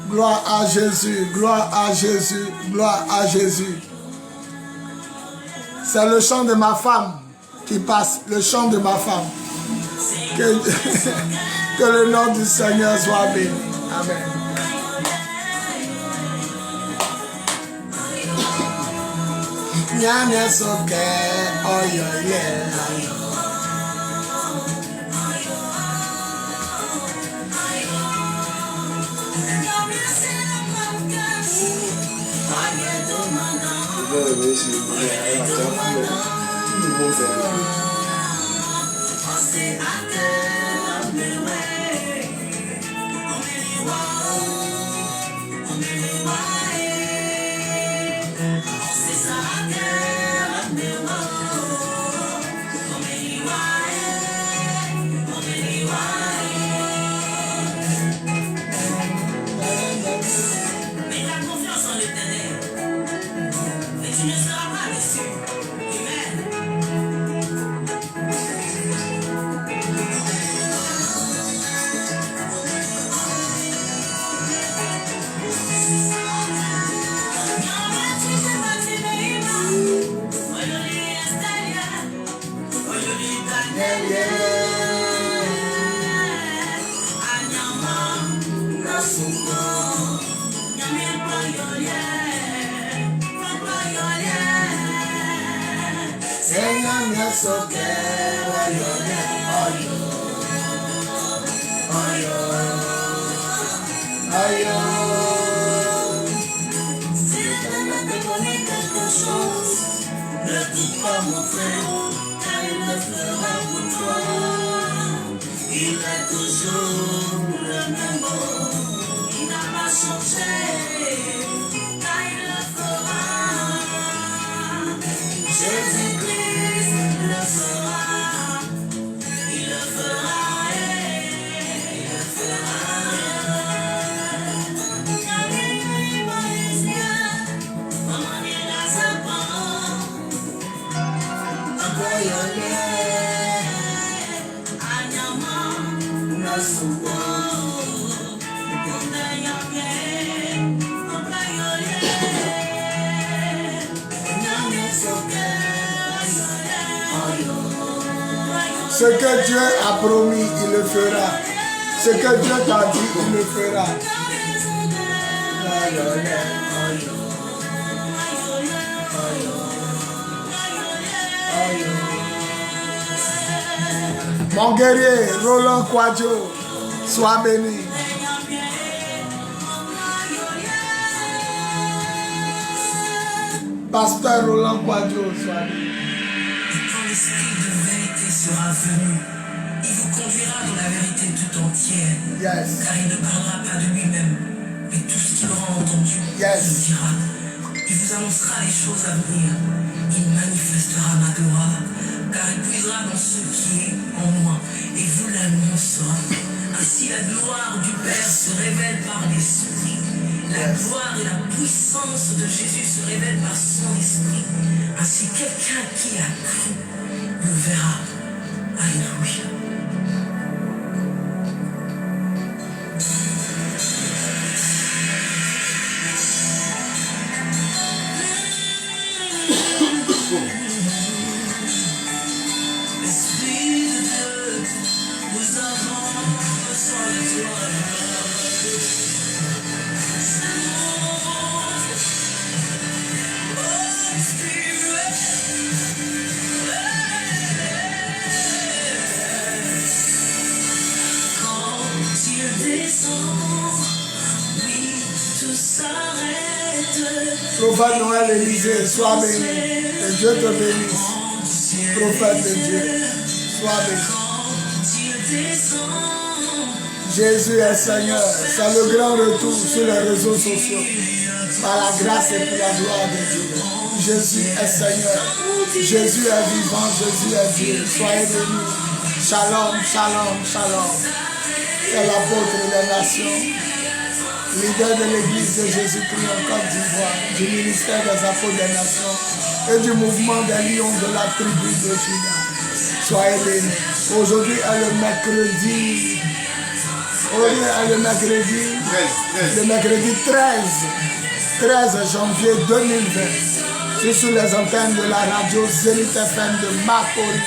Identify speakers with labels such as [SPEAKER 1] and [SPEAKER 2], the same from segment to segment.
[SPEAKER 1] Gloire à Jésus, gloire à Jésus, gloire à Jésus. C'est le chant de ma femme qui passe, le chant de ma femme. Que, que le nom du Seigneur soit béni. Amen. Nyanya soke, oyo yeah. Ce que Dieu a promis, il le fera. Ce que Dieu t'a dit, il le fera. Mon guerrier, Roland Kwadjo, sois béni. Pasteur Roland Kwadjo, sois béni.
[SPEAKER 2] Sera venu, il vous conduira dans la vérité tout entière, car il ne parlera pas de lui-même, mais tout ce qu'il aura entendu, il le dira. Il vous annoncera les choses à venir, il manifestera ma gloire, car il puisera dans ce qui est en moi, et vous l'annoncera. Ainsi la gloire du Père se révèle par l'Esprit, la gloire et la puissance de Jésus se révèlent par son Esprit. Ainsi quelqu'un qui a cru le verra. Alléluia. Esprit de Dieu, nous avons besoin de toi.
[SPEAKER 1] Prophète Noël Élisée, sois béni. Que Dieu te bénisse. Prophète de Dieu, sois béni. Jésus est Seigneur. C'est le grand retour sur les réseaux sociaux. Par la grâce et pour la gloire de Dieu. Jésus est Seigneur. Jésus est vivant. Jésus est Dieu. Soyez bénis. Shalom, shalom, shalom. C'est l'apôtre des nations, leader de l'église de Jésus-Christ en Côte d'Ivoire, du ministère des apôtres des nations. et du mouvement des lions de la tribu de Juda. Soyez bénis. Aujourd'hui est le mercredi. Aujourd'hui est le mercredi 13 janvier 2020. Je suis sur les antennes de la radio Zénith FM de Makori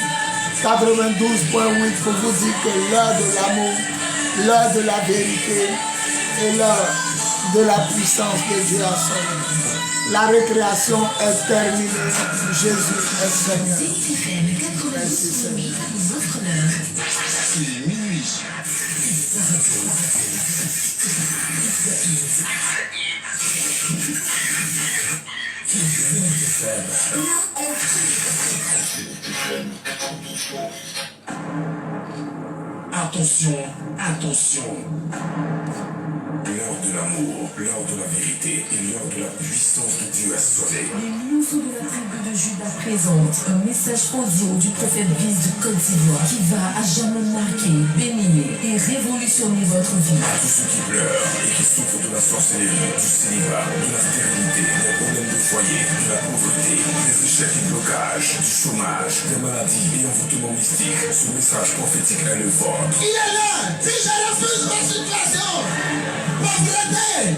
[SPEAKER 1] 92.8 pour vous dire que l'heure de l'amour, l'heure de la vérité et l'heure de la puissance de Dieu a sonné. La récréation est terminée. Jésus est Seigneur. Merci Seigneur.
[SPEAKER 2] C'est minuit. Attention, attention. L'heure de l'amour, l'heure de la vérité et l'heure de la puissance que Dieu a sauvé.
[SPEAKER 3] Les lions de la tribu de Juda présentent un message audio du prophète Biz de Côte d'Ivoire qui va à jamais marquer, bénir et révolutionner votre vie.
[SPEAKER 2] À tous ceux qui pleurent et qui souffrent de la sorcellerie, du célibat, de la stérilité, des problèmes de foyer, de la pauvreté, des échecs et blocages, du chômage, des maladies et envoûtements mystiques, ce message prophétique est le vôtre.
[SPEAKER 1] Il est là. Si je refuse ma situation, pauvreté,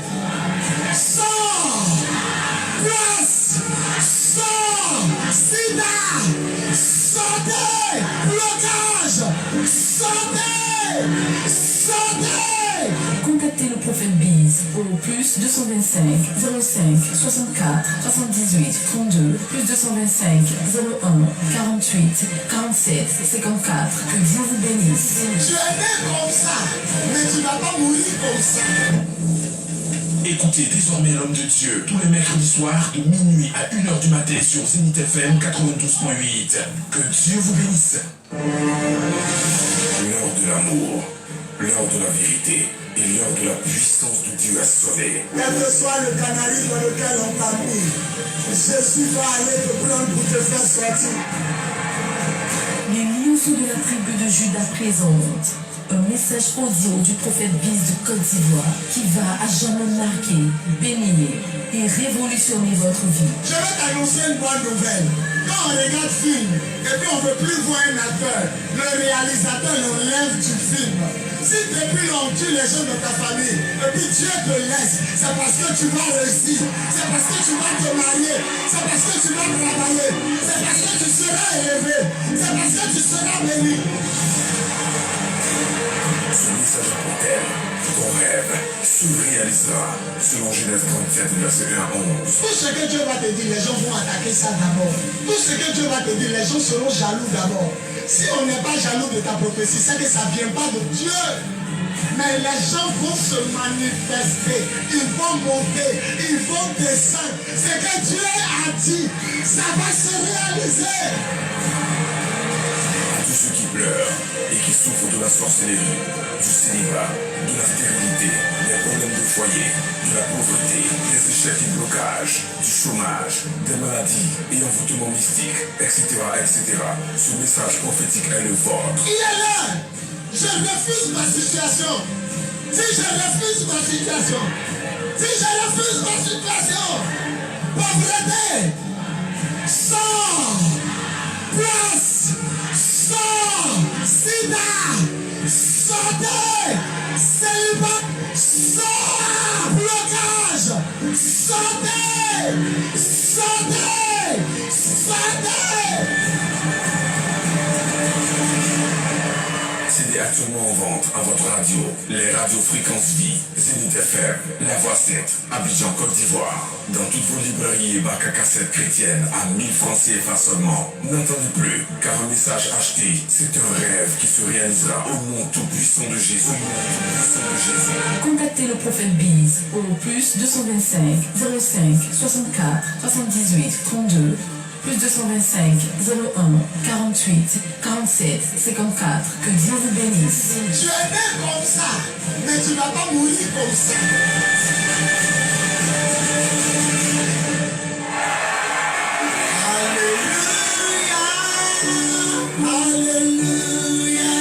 [SPEAKER 1] sang, place, sang, sida, santé, blocage, santé, santé.
[SPEAKER 3] Contactez le prophète Biz au plus 225 05 64 78 32 plus 225 01 48 47 54. Que Dieu vous bénisse.
[SPEAKER 1] Tu es né comme ça, mais tu ne vas pas mourir comme ça.
[SPEAKER 2] Écoutez désormais l'homme de Dieu tous les mercredis soirs de minuit à 1h du matin sur Zénith FM 92.8. Que Dieu vous bénisse. L'heure de l'amour, l'heure de la vérité et l'heure de la puissance que Dieu a sauvé.
[SPEAKER 1] Quel que soit le canaris dans lequel on t'a mis, Jésus va aller te prendre pour te faire sortir.
[SPEAKER 3] Les lions de la tribu de Juda présentent un message audio du prophète Biz de Côte d'Ivoire qui va à jamais marquer, bénir et révolutionner votre vie.
[SPEAKER 1] Je vais t'annoncer une bonne nouvelle. Quand on regarde film et puis on ne veut plus voir un acteur, le réalisateur l'enlève du film. Si depuis on tue les gens de ta famille et puis Dieu te laisse, c'est parce que tu vas réussir, c'est parce que tu vas te marier, c'est parce que tu vas travailler, c'est parce que tu seras élevé, c'est parce que tu seras béni.
[SPEAKER 2] Ce message pour thème, ton rêve se réalisera selon Genèse 37, verset 1 à 11.
[SPEAKER 1] Tout ce que Dieu va te dire, les gens vont attaquer ça d'abord. Tout ce que Dieu va te dire, les gens seront jaloux d'abord. Si on n'est pas jaloux de ta prophétie, c'est que ça ne vient pas de Dieu. Mais les gens vont se manifester, ils vont monter, ils vont descendre. Ce que Dieu a dit, ça va se réaliser.
[SPEAKER 2] À tous ceux qui pleurent et qui souffrent de la sorcellerie, du célibat, de la stérilité, des problèmes de foyer, de la pauvreté, des échecs et blocages, du chômage, des maladies et envoûtements mystiques, etc., etc. Ce message prophétique est le vôtre.
[SPEAKER 1] Il est là. Je refuse ma situation. Si je refuse ma situation, si je refuse ma situation, pauvreté, sang, place, sang, sida, santé, célibat, sang, blocage, santé, santé, santé.
[SPEAKER 2] CD actuellement en vente à votre radio. Les radios Fréquence Vie, Zénith FM, La Voix 7, Abidjan, Côte d'Ivoire. Dans toutes vos librairies et bacs à cassettes chrétiennes à 1000 francs CFA seulement. N'attendez plus, car un message acheté, c'est un rêve qui se réalisera au nom tout-puissant de Jésus. Au nom tout-puissant de Jésus.
[SPEAKER 3] Contactez le prophète Biz au plus 225 05 64 78 32 plus 225 01 48 47 54. Que Dieu vous bénisse.
[SPEAKER 1] Tu es né comme ça, mais tu ne vas pas mourir comme ça. Alléluia, alléluia.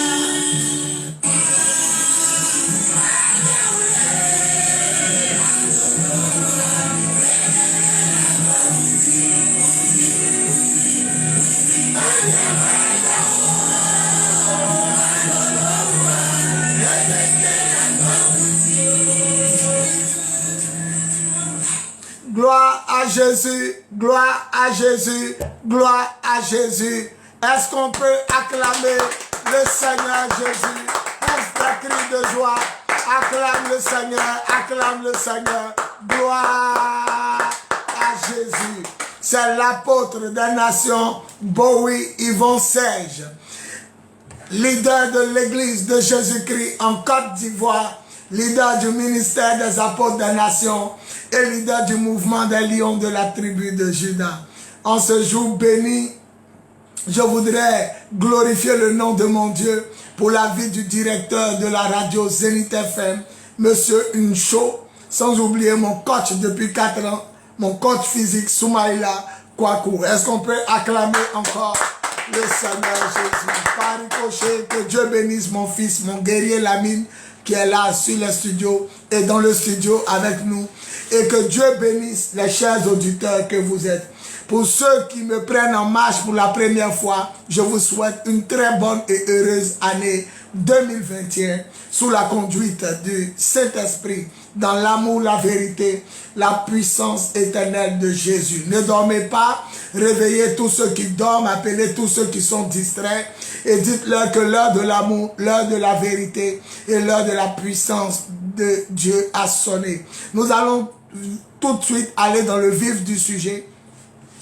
[SPEAKER 1] Jésus, gloire à Jésus, gloire à Jésus. Est-ce qu'on peut acclamer le Seigneur Jésus? Pousse des cris de joie. Acclame le Seigneur, acclame le Seigneur. Gloire à Jésus. C'est l'apôtre des nations, Bowie Yvon Serge, leader de l'église de Jésus-Christ en Côte d'Ivoire, leader du ministère des apôtres des nations et leader du mouvement des lions de la tribu de Juda. En ce jour béni, je voudrais glorifier le nom de mon Dieu pour la vie du directeur de la radio Zénith FM, Monsieur Uncho, sans oublier mon coach depuis 4 ans, mon coach physique Soumaïla Kwaku. Est-ce qu'on peut acclamer encore le Seigneur Jésus? Par ricochet, que Dieu bénisse mon fils, mon guerrier Lamine, qui est là sur le studio et dans le studio avec nous. Et que Dieu bénisse les chers auditeurs que vous êtes. Pour ceux qui me prennent en marche pour la première fois, je vous souhaite une très bonne et heureuse année 2021 sous la conduite du Saint-Esprit, dans l'amour, la vérité, la puissance éternelle de Jésus. Ne dormez pas, réveillez tous ceux qui dorment, appelez tous ceux qui sont distraits et dites-leur que l'heure de l'amour, l'heure de la vérité et l'heure de la puissance de Dieu a sonné. Nous allons tout de suite aller dans le vif du sujet.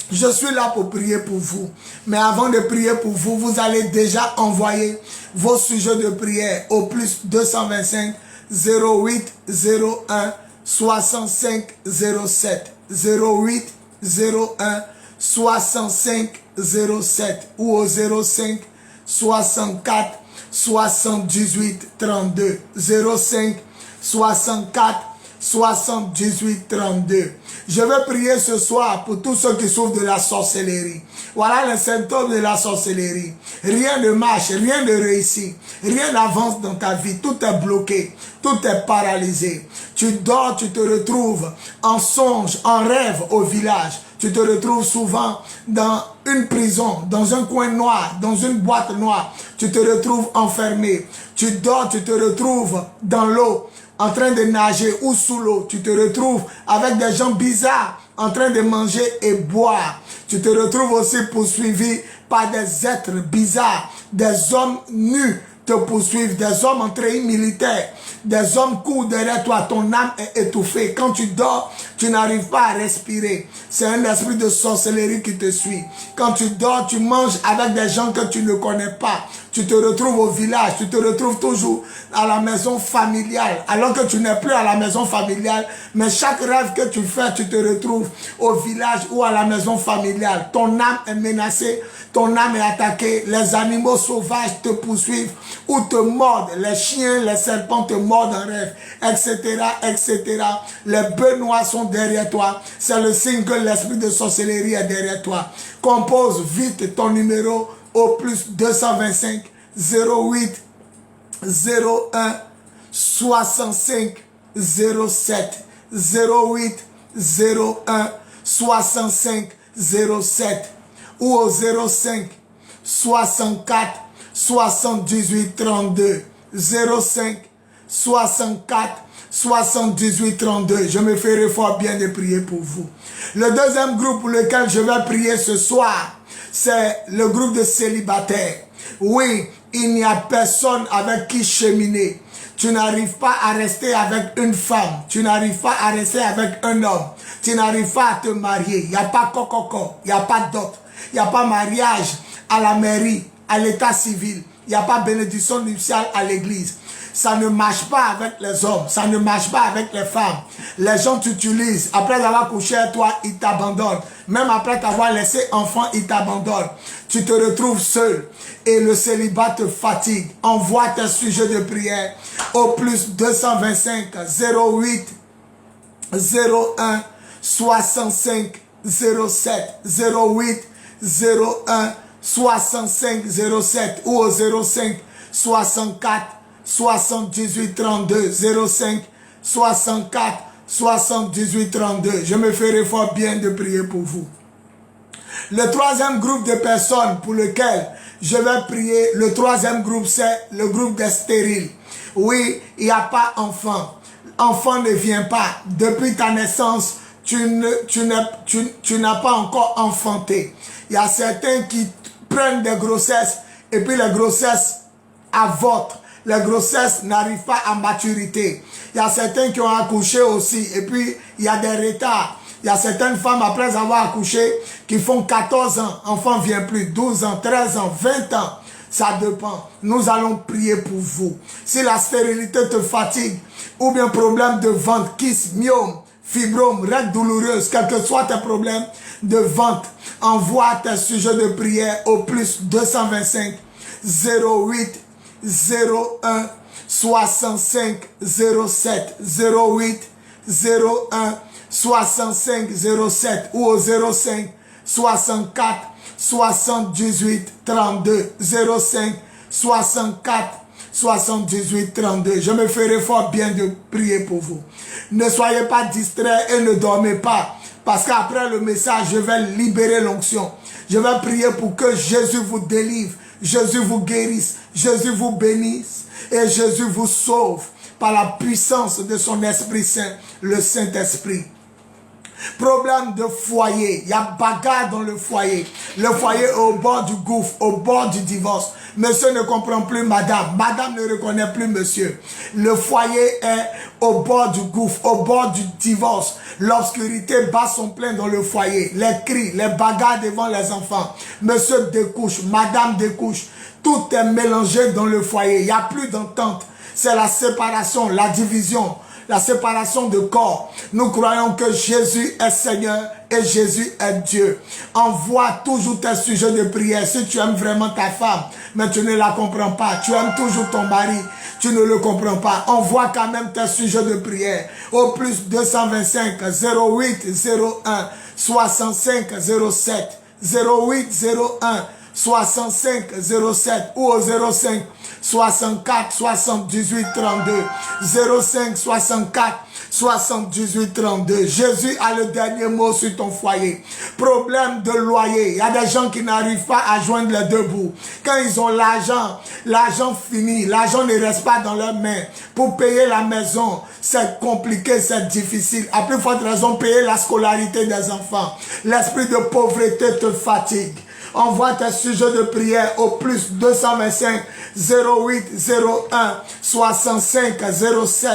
[SPEAKER 1] Je suis là pour prier pour vous. Mais avant de prier pour vous, vous allez déjà envoyer vos sujets de prière au plus 225 08 01 65 07 08 01 65 07 ou au 05 64 78 32 05 64 78 32. Je vais prier ce soir pour tous ceux qui souffrent de la sorcellerie. Voilà les symptômes de la sorcellerie. Rien ne marche, rien ne réussit, rien n'avance dans ta vie. Tout est bloqué, tout est paralysé. Tu dors, tu te retrouves en songe, en rêve au village. Tu te retrouves souvent dans une prison, dans un coin noir, dans une boîte noire. Tu te retrouves enfermé. Tu dors, tu te retrouves dans l'eau, en train de nager ou sous l'eau. Tu te retrouves avec des gens bizarres en train de manger et boire. Tu te retrouves aussi poursuivi par des êtres bizarres, des hommes nus te poursuivent, des hommes en treillis militaire, des hommes courent derrière toi, ton âme est étouffée. Quand tu dors, tu n'arrives pas à respirer. C'est un esprit de sorcellerie qui te suit. Quand tu dors, tu manges avec des gens que tu ne connais pas. Tu te retrouves au village, tu te retrouves toujours à la maison familiale, alors que tu n'es plus à la maison familiale, mais chaque rêve que tu fais, tu te retrouves au village ou à la maison familiale. Ton âme est menacée, ton âme est attaquée, les animaux sauvages te poursuivent ou te mordent, les chiens, les serpents te mordent en rêve, etc., etc. Les bœufs noirs sont derrière toi, c'est le signe que l'esprit de sorcellerie est derrière toi. Compose vite ton numéro au plus 225 08 01 65 07 08 01 65 07 ou au 05 64 78 32 05 64 78 32. Je me ferai fort bien de prier pour vous. Le deuxième groupe pour lequel je vais prier ce soir, c'est le groupe de célibataires. Oui, il n'y a personne avec qui cheminer. Tu n'arrives pas à rester avec une femme. Tu n'arrives pas à rester avec un homme. Tu n'arrives pas à te marier. Il n'y a pas coco, il n'y a pas dot. Il n'y a pas mariage à la mairie, à l'état civil. Il n'y a pas bénédiction nuptiale à l'église. Ça ne marche pas avec les hommes, ça ne marche pas avec les femmes. Les gens t'utilisent. Après avoir couché avec toi, ils t'abandonnent. Même après t'avoir laissé enfant, ils t'abandonnent. Tu te retrouves seul et le célibat te fatigue. Envoie tes sujets de prière au plus 225 08 01 65 07 08 01 65 07 ou au 05 64 78 32 05 64 78 32. Je me ferai fort bien de prier pour vous. Le troisième groupe de personnes pour lequel je vais prier, le troisième groupe, c'est le groupe des stériles. Oui, il n'y a pas enfant. Enfant ne vient pas. Depuis ta naissance, tu n'as pas encore enfanté. Il y a certains qui prennent des grossesses et puis les grossesses avortent. Les grossesses n'arrivent pas à maturité. Il y a certains qui ont accouché aussi et puis il y a des retards. Il y a certaines femmes après avoir accouché qui font 14 ans, enfant ne vient plus, 12 ans, 13 ans, 20 ans. Ça dépend. Nous allons prier pour vous. Si la stérilité te fatigue, ou bien problème de ventre, kyste, myome, fibrome, règles douloureuses, quels que soient tes problèmes de ventre, envoie tes sujets de prière au plus 225 08 01 65 07 08 01 65 07 ou au 05 64 78 32 05 64 78 32. Je me ferai fort bien de prier pour vous. Ne soyez pas distraits et ne dormez pas. Parce qu'après le message, je vais libérer l'onction. Je vais prier pour que Jésus vous délivre, Jésus vous guérisse, Jésus vous bénisse et Jésus vous sauve par la puissance de son Esprit Saint, le Saint-Esprit. Problème de foyer, il y a bagarre dans le foyer. Le foyer est au bord du gouffre, au bord du divorce. Monsieur ne comprend plus madame, madame ne reconnaît plus monsieur. Le foyer est au bord du gouffre, au bord du divorce. L'obscurité bat son plein dans le foyer. Les cris, les bagarres devant les enfants. Monsieur découche, madame découche. Tout est mélangé dans le foyer. Il n'y a plus d'entente. C'est la séparation, la division. La séparation de corps. Nous croyons que Jésus est Seigneur et Jésus est Dieu. Envoie toujours tes sujets de prière. Si tu aimes vraiment ta femme, mais tu ne la comprends pas. Tu aimes toujours ton mari, tu ne le comprends pas. Envoie quand même tes sujets de prière. Au plus 225 08 01 65 07 08 01 65 07 ou au 05 64 78 32 05 64 78 32. Jésus a le dernier mot sur ton foyer. Problème de loyer. Il y a des gens qui n'arrivent pas à joindre les deux bouts. Quand ils ont l'argent, l'argent finit. L'argent ne reste pas dans leurs mains. Pour payer la maison, c'est compliqué, c'est difficile. À plus forte raison, payer la scolarité des enfants. L'esprit de pauvreté te fatigue. Envoie tes sujets de prière au plus 225 08 01 65 07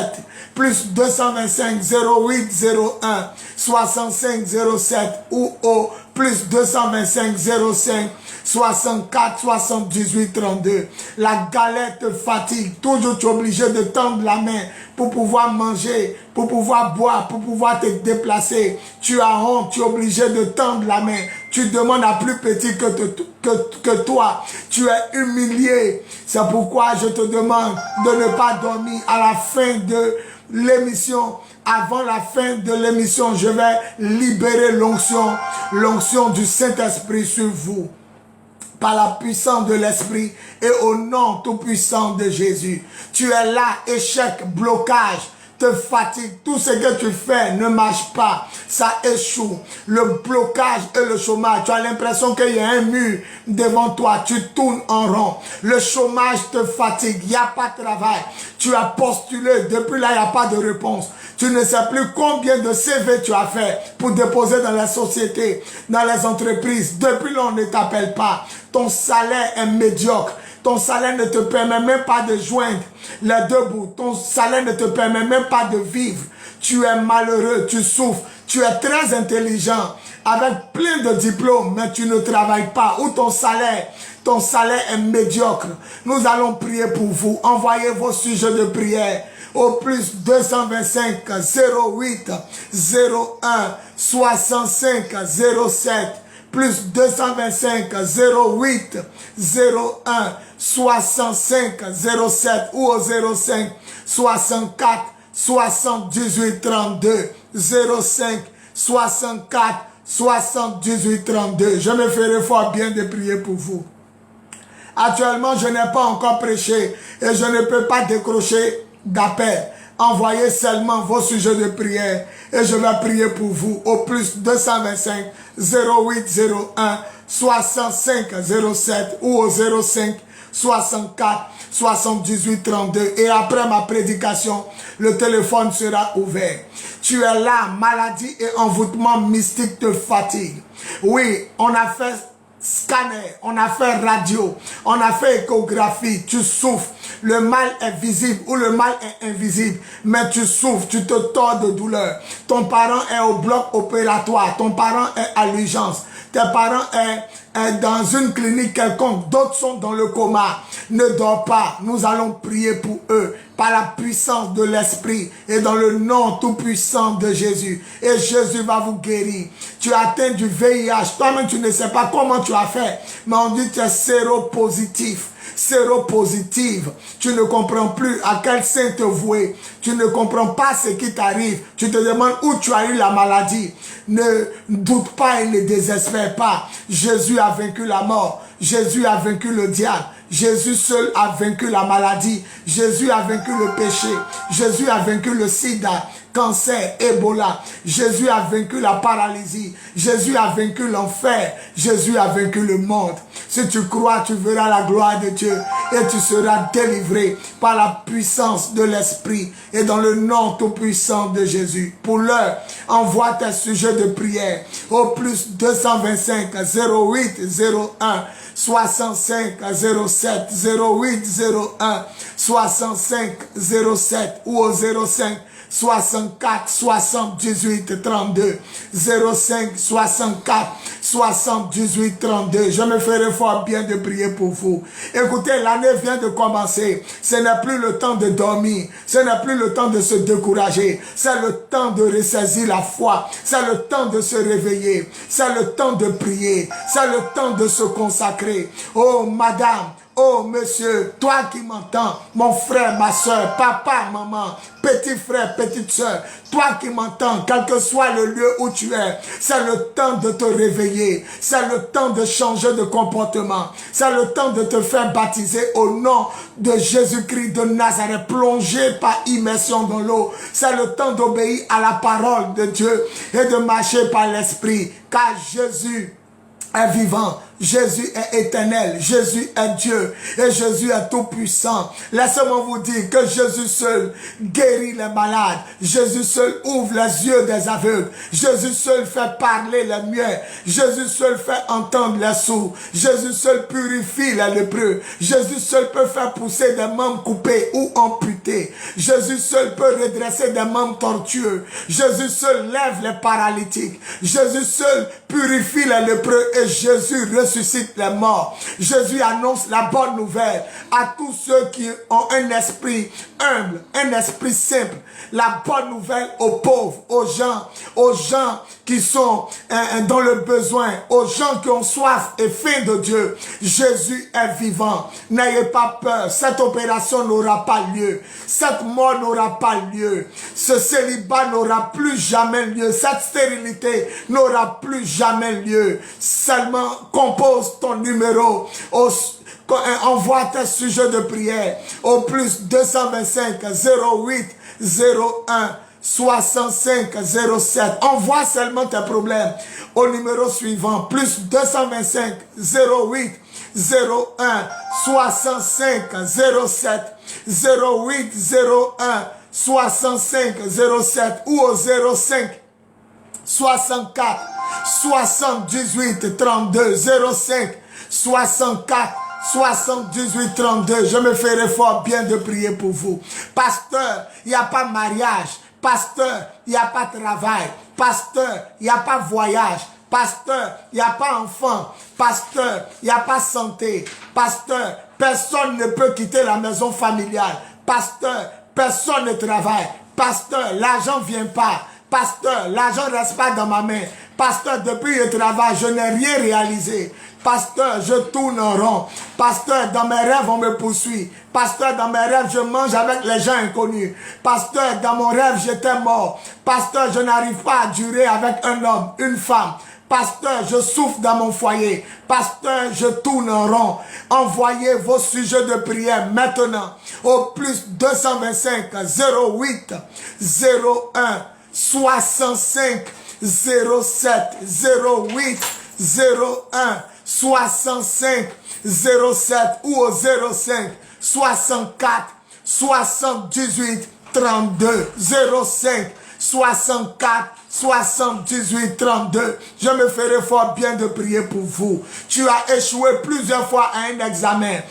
[SPEAKER 1] plus 225 08 01 65 07 ou au plus 225 05 64 78 32. La galère te fatigue. Toujours tu es obligé de tendre la main pour pouvoir manger, pour pouvoir boire, pour pouvoir te déplacer. Tu as honte, tu es obligé de tendre la main. Tu demandes à plus petit que toi. Tu es humilié. C'est pourquoi je te demande de ne pas dormir à la fin de l'émission. Avant la fin de l'émission, je vais libérer l'onction du Saint-Esprit sur vous. Par la puissance de l'Esprit et au nom tout puissant de Jésus. Tu es là, échec, blocage, te fatigue, tout ce que tu fais ne marche pas, ça échoue. Le blocage et le chômage, tu as l'impression qu'il y a un mur devant toi, tu tournes en rond. Le chômage te fatigue, il n'y a pas de travail. Tu as postulé, depuis là il n'y a pas de réponse. Tu ne sais plus combien de CV tu as fait pour déposer dans la société, dans les entreprises. Depuis là on ne t'appelle pas. Ton salaire est médiocre. Ton salaire ne te permet même pas de joindre les deux bouts. Ton salaire ne te permet même pas de vivre. Tu es malheureux, tu souffres. Tu es très intelligent, avec plein de diplômes, mais tu ne travailles pas. Ou ton salaire est médiocre. Nous allons prier pour vous. Envoyez vos sujets de prière au plus 225 08 01 65 07 plus 225 08 01 65 07 ou au 05 64 78 32 05 64 78 32. Je me ferai fort bien de prier pour vous. Actuellement, je n'ai pas encore prêché et je ne peux pas décrocher d'appel. Envoyez seulement vos sujets de prière et je vais prier pour vous au plus 225 08 01 65 07 ou au 05 64 78 32. Et après ma prédication, le téléphone sera ouvert. Tu es là, maladie et envoûtement mystique te fatigue. Oui, on a fait scanner, on a fait radio, on a fait échographie, tu souffres. Le mal est visible ou le mal est invisible, mais tu souffres, tu te tords de douleur. Ton parent est au bloc opératoire, ton parent est à l'urgence, tes parents est dans une clinique quelconque, d'autres sont dans le coma. Ne dors pas, nous allons prier pour eux par la puissance de l'Esprit et dans le nom tout puissant de Jésus. Et Jésus va vous guérir. Tu as atteint du VIH, toi-même tu ne sais pas comment tu as fait, mais on dit que tu es séropositif. Séropositive, tu ne comprends plus à quel saint te vouer, tu ne comprends pas ce qui t'arrive, tu te demandes où tu as eu la maladie. Ne doute pas et ne désespère pas. Jésus a vaincu la mort, Jésus a vaincu le diable, Jésus seul a vaincu la maladie, Jésus a vaincu le péché, Jésus a vaincu le sida, cancer, Ebola, Jésus a vaincu la paralysie, Jésus a vaincu l'enfer, Jésus a vaincu le monde. Si tu crois, tu verras la gloire de Dieu et tu seras délivré par la puissance de l'Esprit et dans le nom tout puissant de Jésus. Pour l'heure, envoie tes sujets de prière au plus 225 08 01 65 07 08 01 65 07 ou au 05 64 78 32 05 64 78 32. Je me ferai fort bien de prier pour vous. Écoutez, l'année vient de commencer. Ce n'est plus le temps de dormir. Ce n'est plus le temps de se décourager. C'est le temps de ressaisir la foi. C'est le temps de se réveiller. C'est le temps de prier. C'est le temps de se consacrer. Oh madame, oh monsieur, toi qui m'entends, mon frère, ma soeur, papa, maman, petit frère, petite soeur, toi qui m'entends, quel que soit le lieu où tu es, c'est le temps de te réveiller, c'est le temps de changer de comportement, c'est le temps de te faire baptiser au nom de Jésus-Christ de Nazareth, plongé par immersion dans l'eau, c'est le temps d'obéir à la parole de Dieu et de marcher par l'Esprit, car Jésus est vivant, Jésus est éternel, Jésus est Dieu et Jésus est tout puissant. Laissez-moi vous dire que Jésus seul guérit les malades, Jésus seul ouvre les yeux des aveugles, Jésus seul fait parler les muets, Jésus seul fait entendre les sourds, Jésus seul purifie les lépreux, Jésus seul peut faire pousser des membres coupés ou amputés, Jésus seul peut redresser des membres tortueux, Jésus seul lève les paralytiques, Jésus seul purifie les lépreux et Jésus ressuscite les morts. Jésus annonce la bonne nouvelle à tous ceux qui ont un esprit humble, un esprit simple. La bonne nouvelle aux pauvres, aux gens qui sont dans le besoin, aux gens qui ont soif et faim de Dieu. Jésus est vivant. N'ayez pas peur. Cette opération n'aura pas lieu. Cette mort n'aura pas lieu. Ce célibat n'aura plus jamais lieu. Cette stérilité n'aura plus jamais lieu. Seulement compose ton numéro. Envoie tes sujets de prière au plus 225 08 01 65 07. Envoie seulement tes problèmes au numéro suivant, plus 225 08 01 65 07 08 01 65 07 ou au 05 64 78 32 05 64 78 32. Je me ferai fort bien de prier pour vous. Pasteur, il n'y a pas mariage. Pasteur, il n'y a pas travail. Pasteur, il n'y a pas voyage. Pasteur, il n'y a pas enfant. Pasteur, il n'y a pas santé. Pasteur, personne ne peut quitter la maison familiale. Pasteur, personne ne travaille. Pasteur, l'argent ne vient pas. Pasteur, l'argent ne reste pas dans ma main. Pasteur, depuis le travail, je n'ai rien réalisé. Pasteur, je tourne en rond. Pasteur, dans mes rêves, on me poursuit. Pasteur, dans mes rêves, je mange avec les gens inconnus. Pasteur, dans mon rêve, j'étais mort. Pasteur, je n'arrive pas à durer avec un homme, une femme. Pasteur, je souffre dans mon foyer. Pasteur, je tourne en rond. Envoyez vos sujets de prière maintenant au plus 225 08 01 65 07 08 01 65 07 ou au 05 64 78 32 05 64 78 32. Je me ferai fort bien de prier pour vous. Tu as échoué plusieurs fois à un examen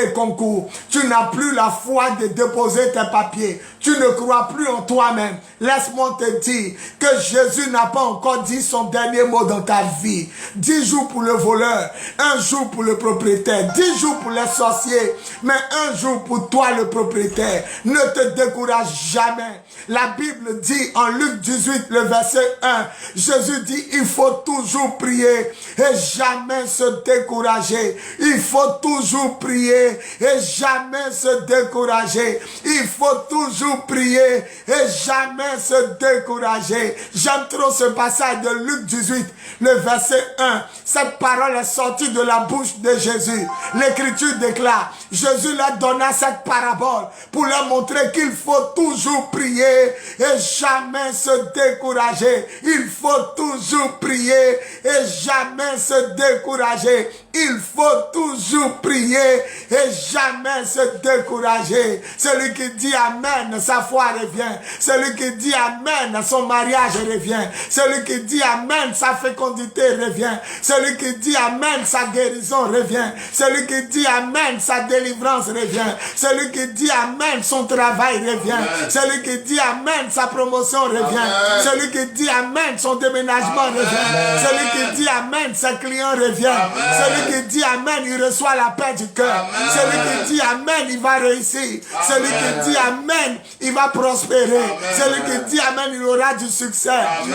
[SPEAKER 1] et concours. Tu n'as plus la foi de déposer tes papiers. Tu ne crois plus en toi-même. Laisse-moi te dire que Jésus n'a pas encore dit son dernier mot dans ta vie. 10 jours pour le voleur, 1 jour pour le propriétaire, 10 jours pour les sorciers, mais 1 jour pour toi le propriétaire. Ne te décourage jamais. La Bible dit en Luc 18, le verset 1, Jésus dit, il faut toujours prier et jamais se décourager. Il faut toujours prier et jamais se décourager. Il faut toujours prier et jamais se décourager. J'aime trop ce passage de Luc 18, le verset 1. Cette parole est sortie de la bouche de Jésus. L'Écriture déclare, Jésus leur donna cette parabole pour leur montrer qu'il faut toujours prier et jamais se décourager. Il faut toujours prier et jamais se décourager. Il faut toujours prier et jamais se décourager. Celui qui dit Amen, sa foi revient. Celui qui dit Amen, son mariage revient. Celui qui dit Amen, sa fécondité revient. Celui qui dit Amen, sa guérison revient. Celui qui dit Amen, sa délivrance revient. Celui qui dit Amen, son travail revient. Celui qui dit Amen, sa promotion revient. Celui qui dit Amen, son déménagement revient. Celui qui dit Amen, ses clients reviennent. Celui qui dit Amen, il reçoit la paix du cœur. Celui qui dit Amen, il va réussir. Celui qui dit Amen, il va prospérer. Celui qui dit Amen, il aura du succès.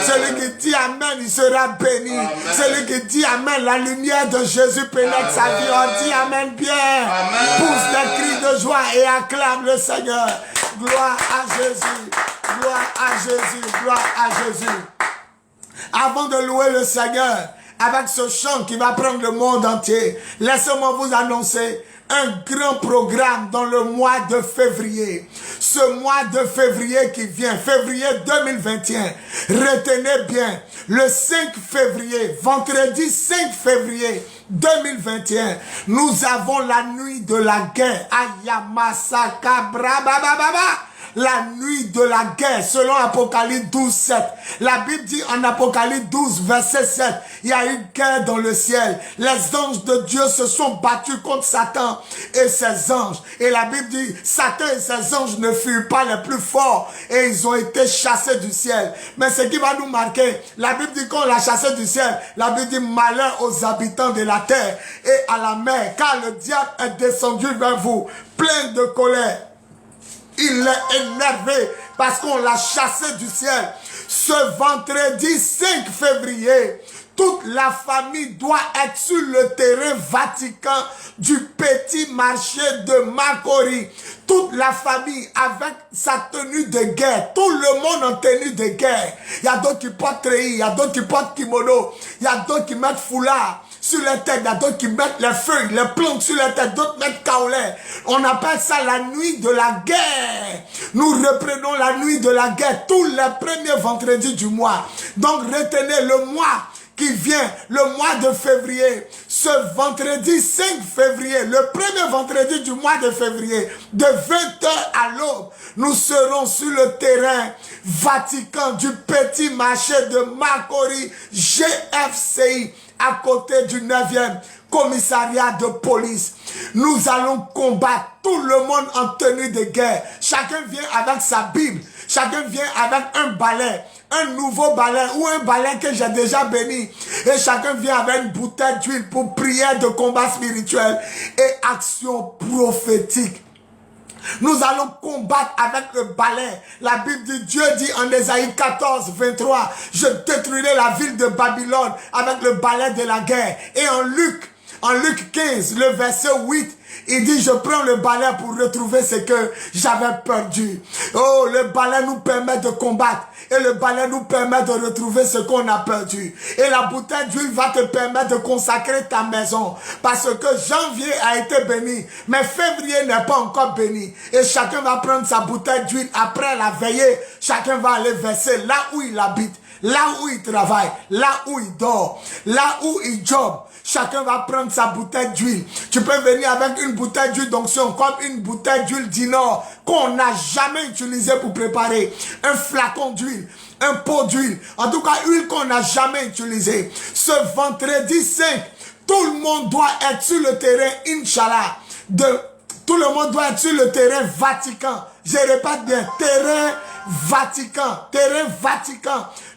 [SPEAKER 1] Celui qui dit Amen, il sera béni. Celui qui dit Amen, la lumière de Jésus pénètre sa vie. On dit Amen bien. Pousse des cris de joie et acclame le Seigneur. Gloire à Jésus. Gloire à Jésus. Gloire à Jésus. Avant de louer le Seigneur, avec ce chant qui va prendre le monde entier, laissez-moi vous annoncer un grand programme dans le mois de février. Ce mois de février qui vient, février 2021, retenez bien, le 5 février, vendredi 5 février 2021, nous avons la nuit de la guerre. Ayamasaka brabababa. La nuit de la guerre, selon Apocalypse 12, 7. La Bible dit en Apocalypse 12, verset 7, il y a une guerre dans le ciel. Les anges de Dieu se sont battus contre Satan et ses anges. Et la Bible dit, Satan et ses anges ne furent pas les plus forts et ils ont été chassés du ciel. Mais ce qui va nous marquer, la Bible dit qu'on l'a chassé du ciel. La Bible dit malheur aux habitants de la terre et à la mer, car le diable est descendu vers vous, plein de colère. Il est énervé parce qu'on l'a chassé du ciel. Ce vendredi 5 février, toute la famille doit être sur le terrain Vatican du petit marché de Makori. Toute la famille avec sa tenue de guerre. Tout le monde en tenue de guerre. Il y a d'autres qui portent treillis, il y a d'autres qui portent kimono, il y a d'autres qui mettent foulard sur les têtes, il y a d'autres qui mettent les feuilles, les plantes sur les têtes, d'autres mettent kaolin. On appelle ça la nuit de la guerre. Nous reprenons la nuit de la guerre tous les premiers vendredis du mois. Donc retenez le mois qui vient, le mois de février, ce vendredi 5 février, le premier vendredi du mois de février, de 20h à l'aube, nous serons sur le terrain Vatican du petit marché de Makori, GFCI, à côté du 9e commissariat de police. Nous allons combattre tout le monde en tenue de guerre. Chacun vient avec sa Bible. Chacun vient avec un balai, un nouveau balai ou un balai que j'ai déjà béni. Et chacun vient avec une bouteille d'huile pour prière de combat spirituel et action prophétique. Nous allons combattre avec le balai. La Bible dit, Dieu dit en Ésaïe 14, 23, je détruirai la ville de Babylone avec le balai de la guerre. Et en Luc 15, le verset 8, Il dit, je prends le balai pour retrouver ce que j'avais perdu. Oh, le balai nous permet de combattre. Et le balai nous permet de retrouver ce qu'on a perdu. Et la bouteille d'huile va te permettre de consacrer ta maison. Parce que janvier a été béni. Mais février n'est pas encore béni. Et chacun va prendre sa bouteille d'huile après la veillée. Chacun va aller verser là où il habite. Là où il travaille, là où il dort, là où il job, chacun va prendre sa bouteille d'huile. Tu peux venir avec une bouteille d'huile d'onction, comme une bouteille d'huile d'Inor qu'on n'a jamais utilisée pour préparer. Un flacon d'huile, un pot d'huile, en tout cas huile qu'on n'a jamais utilisée. Ce vendredi 5, tout le monde doit être sur le terrain, Inch'Allah. Tout le monde doit être sur le terrain Vatican. Je répète bien, terrain Vatican,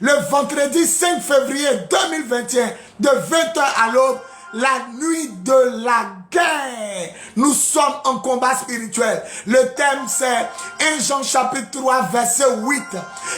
[SPEAKER 1] le vendredi 5 février 2021, de 20h à l'aube, la nuit de la guerre. Nous sommes en combat spirituel. Le thème c'est 1 Jean chapitre 3 verset 8.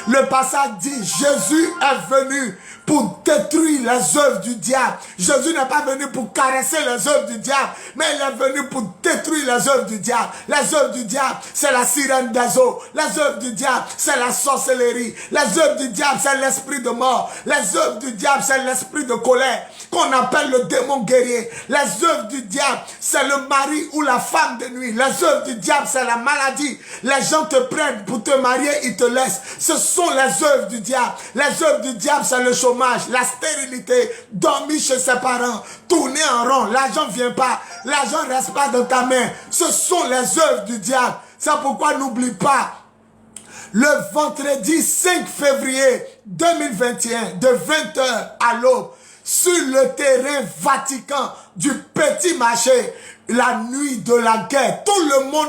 [SPEAKER 1] Le passage dit, Jésus est venu pour détruire les œuvres du diable. Jésus n'est pas venu pour caresser les œuvres du diable, mais il est venu pour détruire les œuvres du diable. Les œuvres du diable, c'est la sirène des eaux. Les œuvres du diable, c'est la sorcellerie. Les œuvres du diable, c'est l'esprit de mort. Les œuvres du diable, c'est l'esprit de colère, qu'on appelle le démon guerrier. Les œuvres du diable, c'est le mari ou la femme de nuit. Les œuvres du diable, c'est la maladie. Les gens te prennent pour te marier, ils te laissent. Ce sont les œuvres du diable. Les œuvres du diable, c'est le chômage, la stérilité, dormir chez ses parents, tourner en rond, l'argent ne vient pas, l'argent ne reste pas dans ta main. Ce sont les œuvres du diable. C'est pourquoi n'oublie pas, le vendredi 5 février 2021, de 20h à l'aube, sur le terrain Vatican du Petit Marché, la nuit de la guerre, tout le monde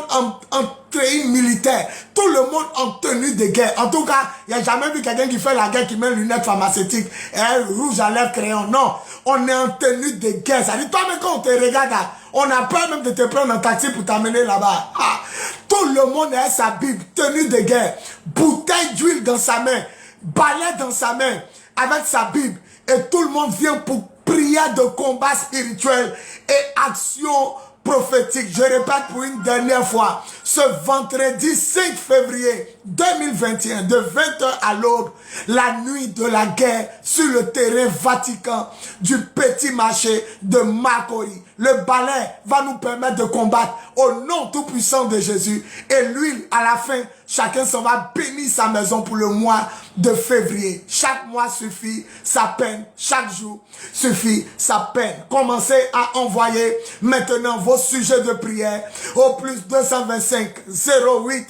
[SPEAKER 1] en tenue militaire, tout le monde en tenue de guerre. En tout cas, il n'y a jamais vu quelqu'un qui fait la guerre qui met lunettes pharmaceutiques et rouge à lèvres crayon. Non, on est en tenue de guerre. Ça dit, toi-même quand on te regarde, on a peur même de te prendre un taxi pour t'amener là-bas. Ah, tout le monde a sa Bible, tenue de guerre, bouteille d'huile dans sa main, balai dans sa main, avec sa Bible. Et tout le monde vient pour prière de combat spirituel et action prophétique. Je répète pour une dernière fois, ce vendredi 5 février 2021, de 20h à l'aube, la nuit de la guerre sur le terrain Vatican du Petit Marché de Makori. Le balai va nous permettre de combattre au nom tout puissant de Jésus. Et l'huile, à la fin, chacun s'en va bénir sa maison pour le mois de février. Chaque mois suffit sa peine. Chaque jour suffit sa peine. Commencez à envoyer maintenant vos sujets de prière au plus 225 08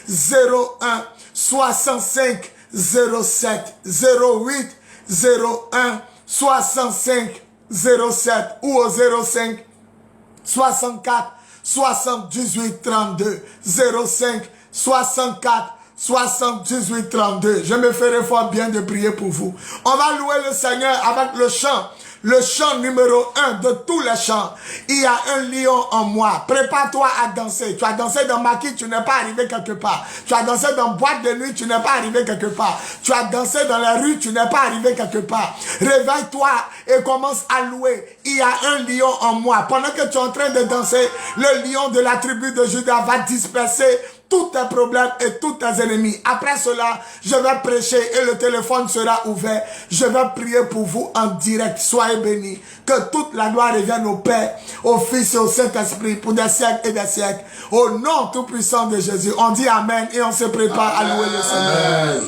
[SPEAKER 1] 01 65 07 08 01 65 07 ou au 05 64 78 32 05 64 78 32. Je me ferai fort bien de prier pour vous. On va louer le Seigneur avec le chant. Le chant numéro 1 de tous les chants. Il y a un lion en moi. Prépare-toi à danser. Tu as dansé dans Maquis, tu n'es pas arrivé quelque part. Tu as dansé dans boîte de nuit, tu n'es pas arrivé quelque part. Tu as dansé dans la rue, tu n'es pas arrivé quelque part. Réveille-toi et commence à louer. Il y a un lion en moi. Pendant que tu es en train de danser, le lion de la tribu de Juda va disperser tous tes problèmes et tous tes ennemis. Après cela, je vais prêcher et le téléphone sera ouvert. Je vais prier pour vous en direct. Soyez bénis. Que toute la gloire revienne au Père, au Fils et au Saint-Esprit pour des siècles et des siècles. Au nom tout puissant de Jésus. On dit Amen et on se prépare à louer le Seigneur.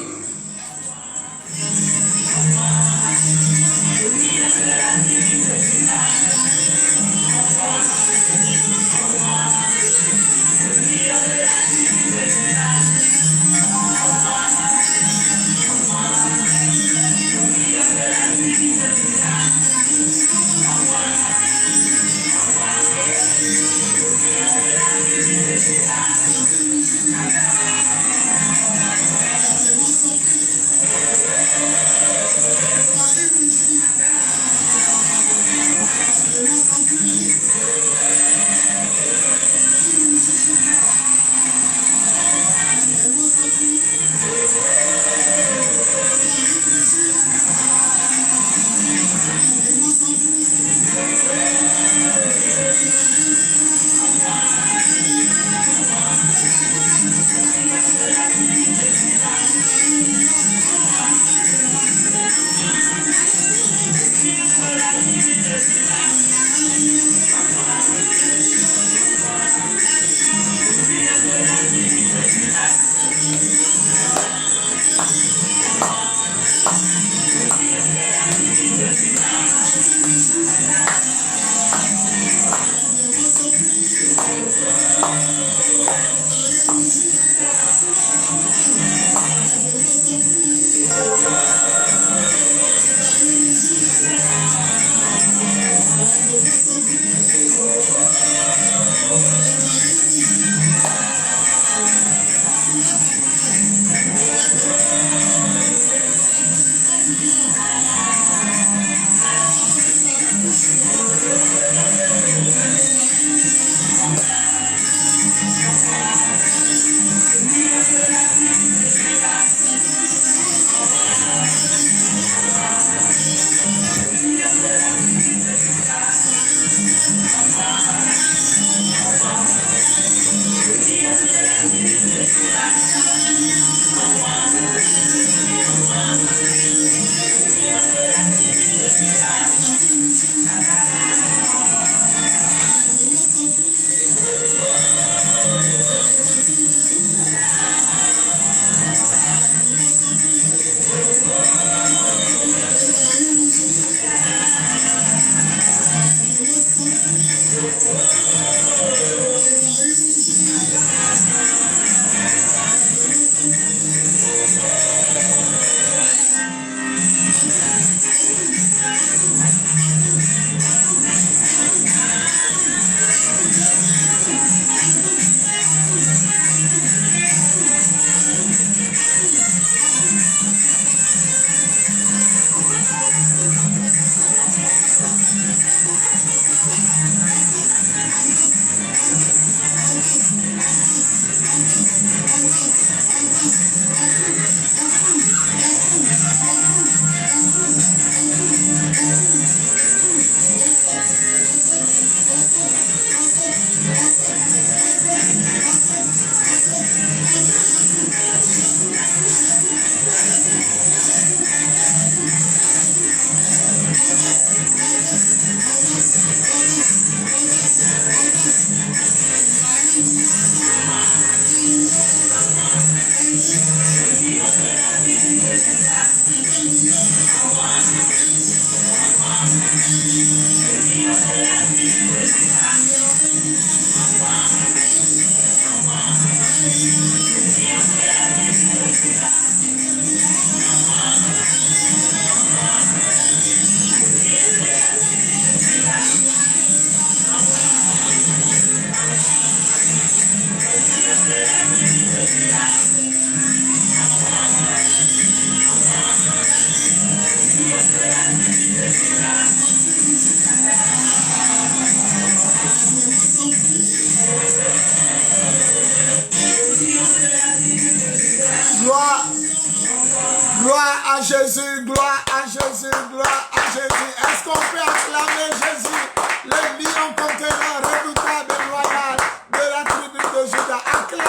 [SPEAKER 1] Gloire à Jésus, gloire à Jésus, gloire à Jésus. Est-ce qu'on peut acclamer Jésus, le lion conquérant, redoutable et loyal de la tribu de Juda? Acclame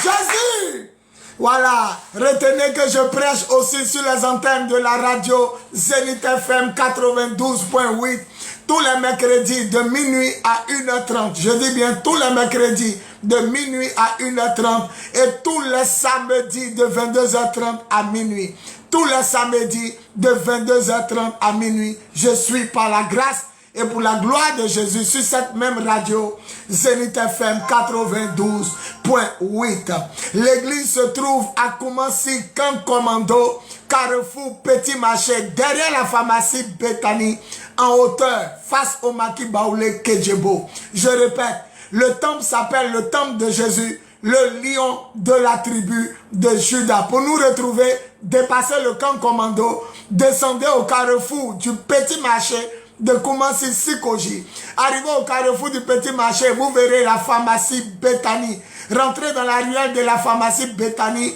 [SPEAKER 1] Jésus! Voilà, retenez que je prêche aussi sur les antennes de la radio Zenith FM 92.8 tous les mercredis de minuit à 1h30. Je dis bien tous les mercredis de minuit à 1h30 et tous les samedis de 22h30 à minuit. Tous les samedis de 22h30 à minuit, je suis par la grâce et pour la gloire de Jésus sur cette même radio, Zenith FM 92.8. L'église se trouve à Koumassi, Camp Commando, Carrefour Petit Marché, derrière la pharmacie Bethany, en hauteur, face au Maki Baoulé Kedjebo. Je répète, le temple s'appelle le temple de Jésus, le lion de la tribu de Juda. Pour nous retrouver, dépassez le camp commando, descendez au carrefour du Petit Marché de Koumassi Sikoji. Arrivez au carrefour du Petit Marché, vous verrez la pharmacie Bethany. Rentrez dans la ruelle de la pharmacie Bethany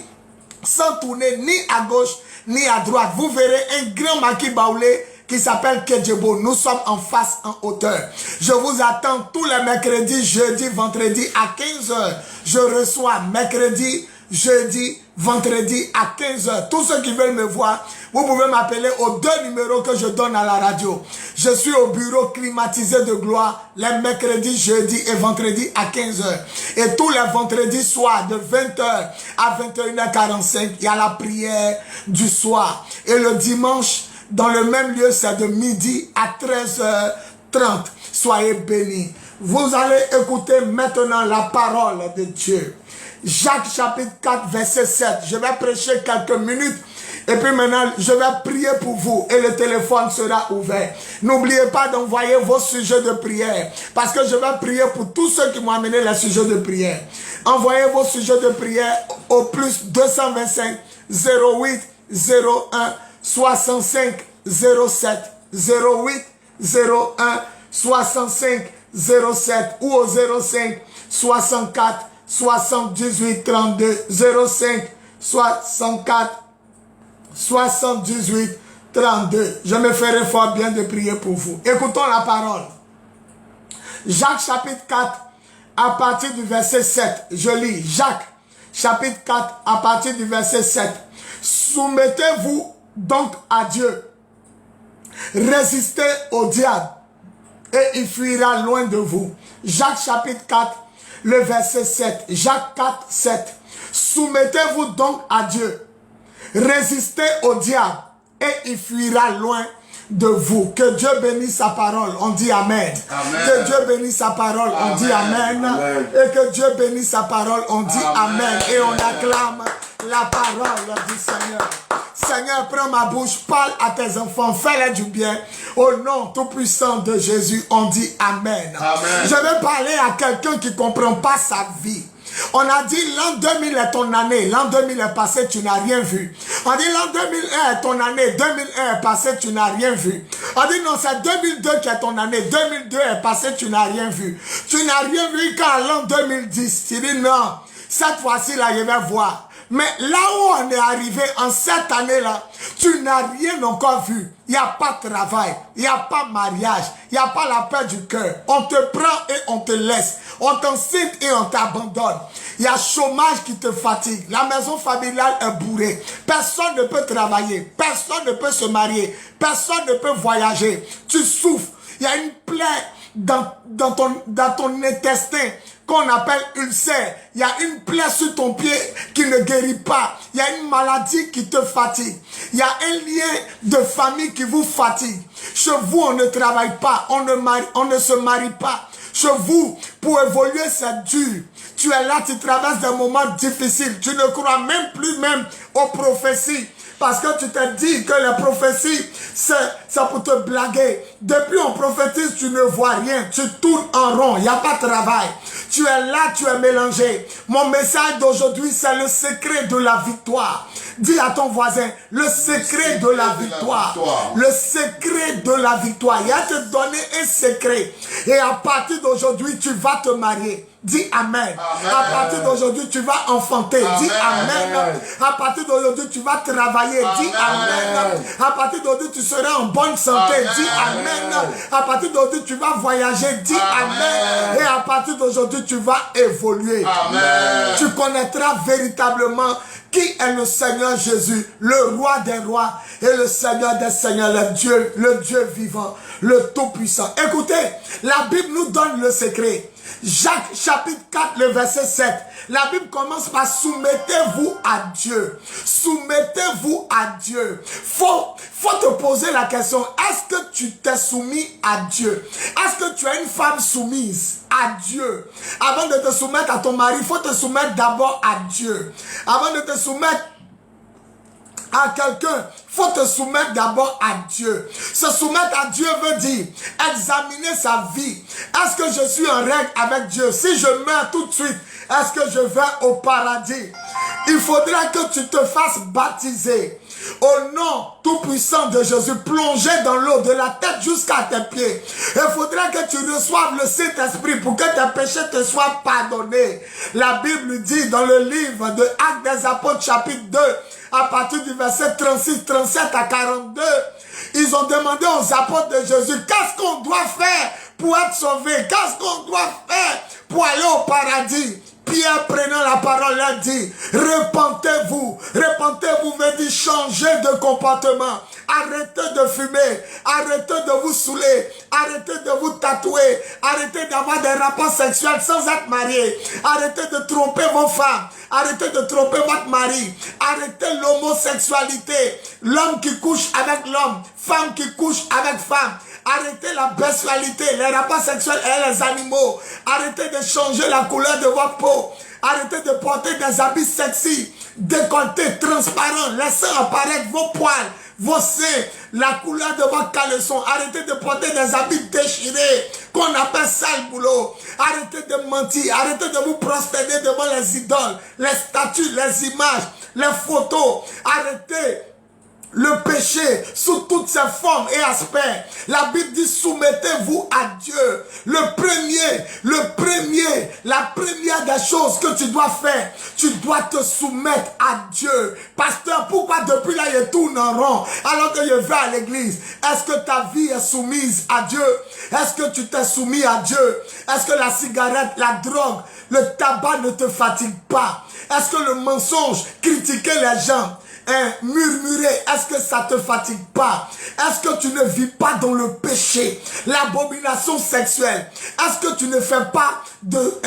[SPEAKER 1] sans tourner ni à gauche ni à droite. Vous verrez un grand Maki Baoulé qui s'appelle Kedjebo. Nous sommes en face, en hauteur. Je vous attends tous les mercredis, jeudi, vendredi à 15h. Je reçois mercredi, jeudi, vendredi à 15h. Tous ceux qui veulent me voir, vous pouvez m'appeler aux 2 numéros que je donne à la radio. Je suis au bureau climatisé de gloire les mercredis, jeudi et vendredi à 15h. Et tous les vendredis soirs de 20h à 21h45, il y a la prière du soir. Et le dimanche, dans le même lieu, c'est de midi à 13h30. Soyez bénis. Vous allez écouter maintenant la parole de Dieu. Jacques chapitre 4 verset 7. Je vais prêcher quelques minutes. Et puis maintenant, je vais prier pour vous. Et le téléphone sera ouvert. N'oubliez pas d'envoyer vos sujets de prière. Parce que je vais prier pour tous ceux qui m'ont amené les sujets de prière. Envoyez vos sujets de prière au plus 225 08 01 65 07 08 01 65 07 ou au 05 64 78 32 05 64 78 32. Je me ferai fort bien de prier pour vous. Écoutons la parole. Jacques chapitre 4 à partir du verset 7. Je lis Jacques, chapitre 4, à partir du verset 7. Soumettez-vous donc à Dieu. Résistez au diable et il fuira loin de vous. Jacques chapitre 4, le verset 7. Jacques 4, 7. Soumettez-vous donc à Dieu. Résistez au diable et il fuira loin de vous. Que Dieu bénisse sa parole. On dit Amen. Amen. Que Dieu bénisse sa parole. On dit Amen. Amen. Et que Dieu bénisse sa parole. On dit Amen. Et on acclame la parole du Seigneur. Seigneur, prends ma bouche, parle à tes enfants, fais-les du bien. Au nom tout-puissant de Jésus, on dit Amen. Amen. Je vais parler à quelqu'un qui ne comprend pas sa vie. On a dit l'an 2000 est ton année, l'an 2000 est passé, tu n'as rien vu. On dit l'an 2001 est ton année, 2001 est passé, tu n'as rien vu. On dit non, c'est 2002 qui est ton année, 2002 est passé, tu n'as rien vu. Tu n'as rien vu qu'en l'an 2010. Tu dis non, cette fois-ci là, je vais voir. Mais là où on est arrivé en cette année-là, tu n'as rien encore vu. Il n'y a pas de travail, il n'y a pas de mariage, il n'y a pas la paix du cœur. On te prend et on te laisse. On t'enseigne et on t'abandonne. Il y a chômage qui te fatigue. La maison familiale est bourrée. Personne ne peut travailler. Personne ne peut se marier. Personne ne peut voyager. Tu souffres. Il y a une plaie dans ton intestin qu'on appelle ulcère. Il y a une plaie sur ton pied qui ne guérit pas. Il y a une maladie qui te fatigue. Il y a un lien de famille qui vous fatigue. Chez vous, on ne travaille pas. On ne se marie pas. Chez vous, pour évoluer, c'est dur. Tu es là, tu traverses des moments difficiles. Tu ne crois même plus aux prophéties. Parce que tu t'es dit que les prophéties, c'est pour te blaguer. Depuis on prophétise, tu ne vois rien. Tu tournes en rond, il n'y a pas de travail. Tu es là, tu es mélangé. Mon message d'aujourd'hui, c'est le secret de la victoire. Dis à ton voisin, le secret de la victoire. Le secret de la victoire. Il a te donné un secret. Et à partir d'aujourd'hui, tu vas te marier. Dis Amen. Amen. À partir d'aujourd'hui, tu vas enfanter. Amen. Dis Amen. À partir d'aujourd'hui, tu vas travailler. Amen. Dis Amen. À partir d'aujourd'hui, tu seras en bonne santé. Amen. Dis Amen. À partir d'aujourd'hui, tu vas voyager. Dis Amen. Et à partir d'aujourd'hui, tu vas évoluer. Amen. Tu connaîtras véritablement qui est le Seigneur Jésus, le roi des rois et le Seigneur des seigneurs, le Dieu vivant, le Tout-Puissant. Écoutez, la Bible nous donne le secret. Jacques chapitre 4, le verset 7. La Bible commence par soumettez-vous à Dieu. Soumettez-vous à Dieu. Faut te poser la question, est-ce que tu t'es soumis à Dieu? Est-ce que tu es une femme soumise à Dieu? Avant de te soumettre à ton mari, il faut te soumettre d'abord à Dieu. Avant de te soumettre à quelqu'un, il faut te soumettre d'abord à Dieu. Se soumettre à Dieu veut dire examiner sa vie. Est-ce que je suis en règle avec Dieu? Si je meurs tout de suite, est-ce que je vais au paradis? Il faudra que tu te fasses baptiser au nom tout-puissant de Jésus, plongé dans l'eau de la tête jusqu'à tes pieds. Il faudra que tu reçoives le Saint-Esprit pour que tes péchés te soient pardonnés. La Bible dit dans le livre de Actes des Apôtres chapitre 2, à partir du verset 36, 37 à 42, ils ont demandé aux apôtres de Jésus, qu'est-ce qu'on doit faire pour être sauvé? Qu'est-ce qu'on doit faire pour aller au paradis? Pierre, prenant la parole, leur dit, repentez-vous. Repentez-vous veut dire changer de comportement. Arrêtez de fumer. Arrêtez de vous saouler. Arrêtez de vous tatouer. Arrêtez d'avoir des rapports sexuels sans être mariés. Arrêtez de tromper vos femmes. Arrêtez de tromper votre mari. Arrêtez l'homosexualité. L'homme qui couche avec l'homme. Femme qui couche avec femme. Arrêtez la bestialité, les rapports sexuels et les animaux. Arrêtez de changer la couleur de votre peau. Arrêtez de porter des habits sexy, décolletés, transparents. Laissez apparaître vos poils, vos seins, la couleur de votre caleçon. Arrêtez de porter des habits déchirés, qu'on appelle sale boulot. Arrêtez de mentir. Arrêtez de vous prosterner devant les idoles, les statues, les images, les photos. Arrêtez le péché sous toutes ses formes et aspects. La Bible dit soumettez-vous à Dieu. La première des choses que tu dois faire, tu dois te soumettre à Dieu. Pasteur, pourquoi depuis là je tourne en rond alors que je vais à l'église? Est-ce que ta vie est soumise à Dieu? Est-ce que tu t'es soumis à Dieu? Est-ce que la cigarette, la drogue, le tabac ne te fatigue pas? Est-ce que le mensonge, critiquer les gens, murmurer, est-ce que ça te fatigue pas? Est-ce que tu ne vis pas dans le péché? L'abomination sexuelle, est-ce que tu ne fais pas de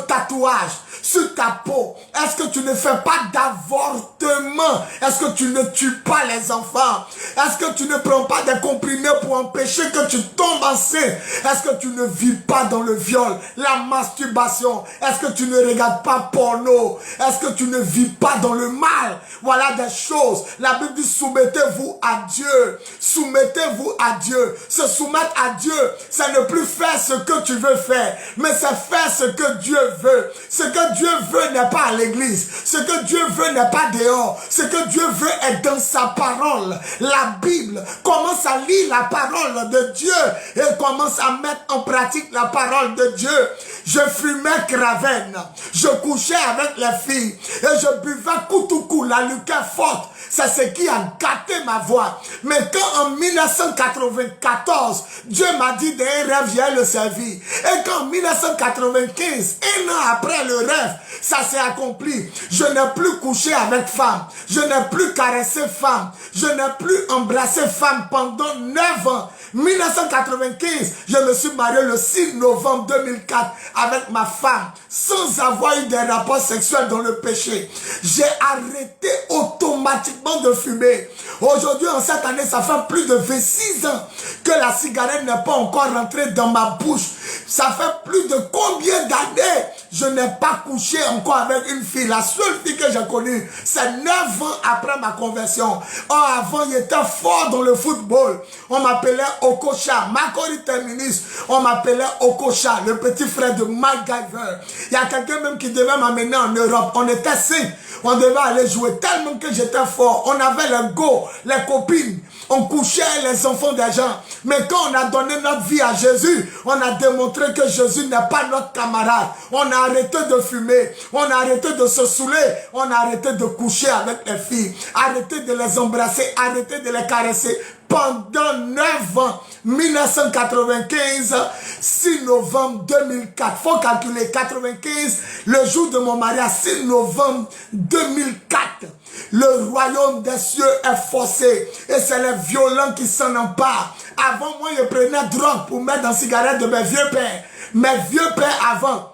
[SPEAKER 1] tatouage sur ta peau? Est-ce que tu ne fais pas d'avortement? Est-ce que tu ne tues pas les enfants? Est-ce que tu ne prends pas des comprimés pour empêcher que tu tombes enceinte? Est-ce que tu ne vis pas dans le viol, la masturbation? Est-ce que tu ne regardes pas porno? Est-ce que tu ne vis pas dans le mal? Voilà des choses. La Bible dit soumettez-vous à Dieu. Soumettez-vous à Dieu. Se soumettre à Dieu, c'est ne plus faire ce que tu veux faire, mais c'est faire ce que Dieu veut. Ce que Dieu veut n'est pas à l'église. Ce que Dieu veut n'est pas dehors. Ce que Dieu veut est dans sa parole. La Bible commence à lire la parole de Dieu et commence à mettre en pratique la parole de Dieu. Je fumais cravenne. Je couchais avec les filles et je buvais coup, la liqueur forte. C'est ce qui a gâté ma voix. Mais quand en 1994, Dieu m'a dit d'un rêve, j'ai le servi. Et qu'en 1995, un an après le rêve, ça s'est accompli. Je n'ai plus couché avec femme. Je n'ai plus caressé femme. Je n'ai plus embrassé femme pendant 9 ans. 1995, je me suis marié le 6 novembre 2004 avec ma femme sans avoir eu des rapports sexuels dans le péché. J'ai arrêté automatiquement de fumer. Aujourd'hui, en cette année, ça fait plus de 26 ans que la cigarette n'est pas encore rentrée dans ma bouche. Ça fait plus de combien d'années je n'ai pas couché encore avec une fille. La seule fille que j'ai connue, c'est 9 ans après ma conversion. Oh, avant, j'étais fort dans le football. On m'appelait Okocha, Makori Terminus. On m'appelait Okocha, le petit frère de MacGyver. Il y a quelqu'un même qui devait m'amener en Europe. On était 5. On devait aller jouer tellement que j'étais fort. On avait les go, les copines. On couchait les enfants des gens. Mais quand on a donné notre vie à Jésus, on a démontré que Jésus n'est pas notre camarade. On a arrêté de fumer. On a arrêté de se saouler. On a arrêté de coucher avec les filles. Arrêté de les embrasser. Arrêté de les caresser. Pendant 9 ans, 1995, 6 novembre 2004. Faut calculer 95, le jour de mon mariage, 6 novembre 2004. Le royaume des cieux est forcé et c'est les violents qui s'en emparent. Avant, moi, je prenais drogue pour mettre dans la cigarette de mes vieux pères. Mes vieux pères avant,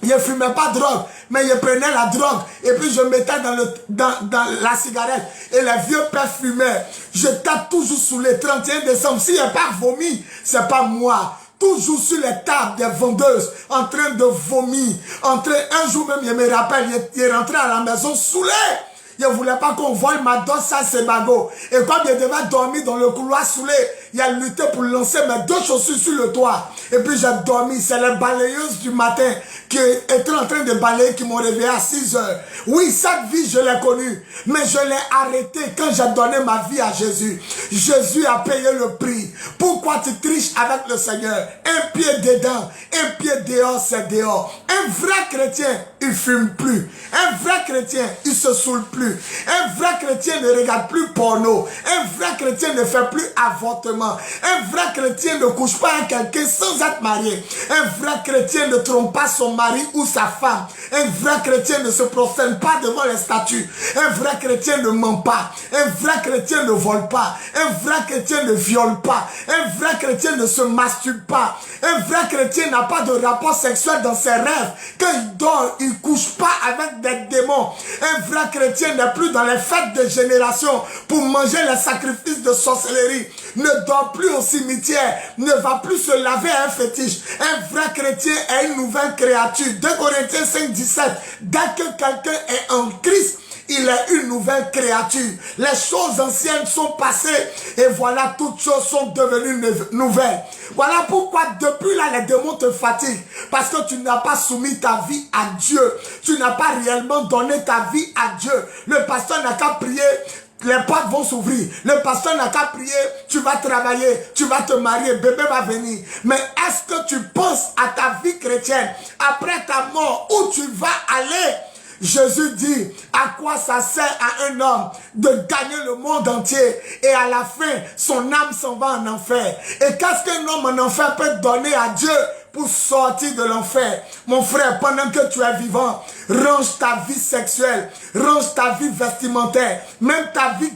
[SPEAKER 1] je ne fumais pas de drogue, mais je prenais la drogue et puis je mettais dans la cigarette. Et les vieux pères fumaient. J'étais toujours sous les 31 décembre. Si je n'ai pas vomi, ce n'est pas moi. Toujours sur les tables des vendeuses, en train de vomir. Un jour même, je me rappelle, il est rentré à la maison saoulé. Je ne voulais pas qu'on vole ma dose à Sebago. Et comme je devais dormir dans le couloir saoulé, il a lutté pour lancer mes 2 chaussures sur le toit. Et puis j'ai dormi. C'est les balayeuses du matin qui étaient en train de balayer qui m'ont réveillé à 6 heures. Oui, cette vie, je l'ai connue. Mais je l'ai arrêtée quand j'ai donné ma vie à Jésus. Jésus a payé le prix. Pourquoi tu triches avec le Seigneur? Un pied dedans, un pied dehors, c'est dehors. Un vrai chrétien, il fume plus. Un vrai chrétien, il se saoule plus. Un vrai chrétien ne regarde plus porno. Un vrai chrétien ne fait plus avortement. Un vrai chrétien ne couche pas avec quelqu'un sans être marié. Un vrai chrétien ne trompe pas son mari ou sa femme. Un vrai chrétien ne se prosterne pas devant les statues. Un vrai chrétien ne ment pas. Un vrai chrétien ne vole pas. Un vrai chrétien ne viole pas. Un vrai chrétien ne se masturbe pas. Un vrai chrétien n'a pas de rapport sexuel dans ses rêves. Quand il dort, il ne couche pas avec des démons. Un vrai chrétien n'est plus dans les fêtes de génération pour manger les sacrifices de sorcellerie. Ne dort plus au cimetière. Ne va plus se laver à un fétiche. Un vrai chrétien est une nouvelle créature. 2 Corinthiens 5, 17. Dès que quelqu'un est en Christ, il est une nouvelle créature. Les choses anciennes sont passées et voilà, toutes choses sont devenues nouvelles. Voilà pourquoi depuis là les démons te fatiguent. Parce que tu n'as pas soumis ta vie à Dieu. Tu n'as pas réellement donné ta vie à Dieu. Le pasteur n'a qu'à prier les portes vont s'ouvrir. Le pasteur n'a qu'à prier, tu vas travailler, tu vas te marier, bébé va venir. Mais est-ce que tu penses à ta vie chrétienne, après ta mort, où tu vas aller? Jésus dit, à quoi ça sert à un homme de gagner le monde entier et à la fin, son âme s'en va en enfer. Et qu'est-ce qu'un homme en enfer peut donner à Dieu pour sortir de l'enfer? Mon frère, pendant que tu es vivant, range ta vie sexuelle, range ta vie vestimentaire, même ta vie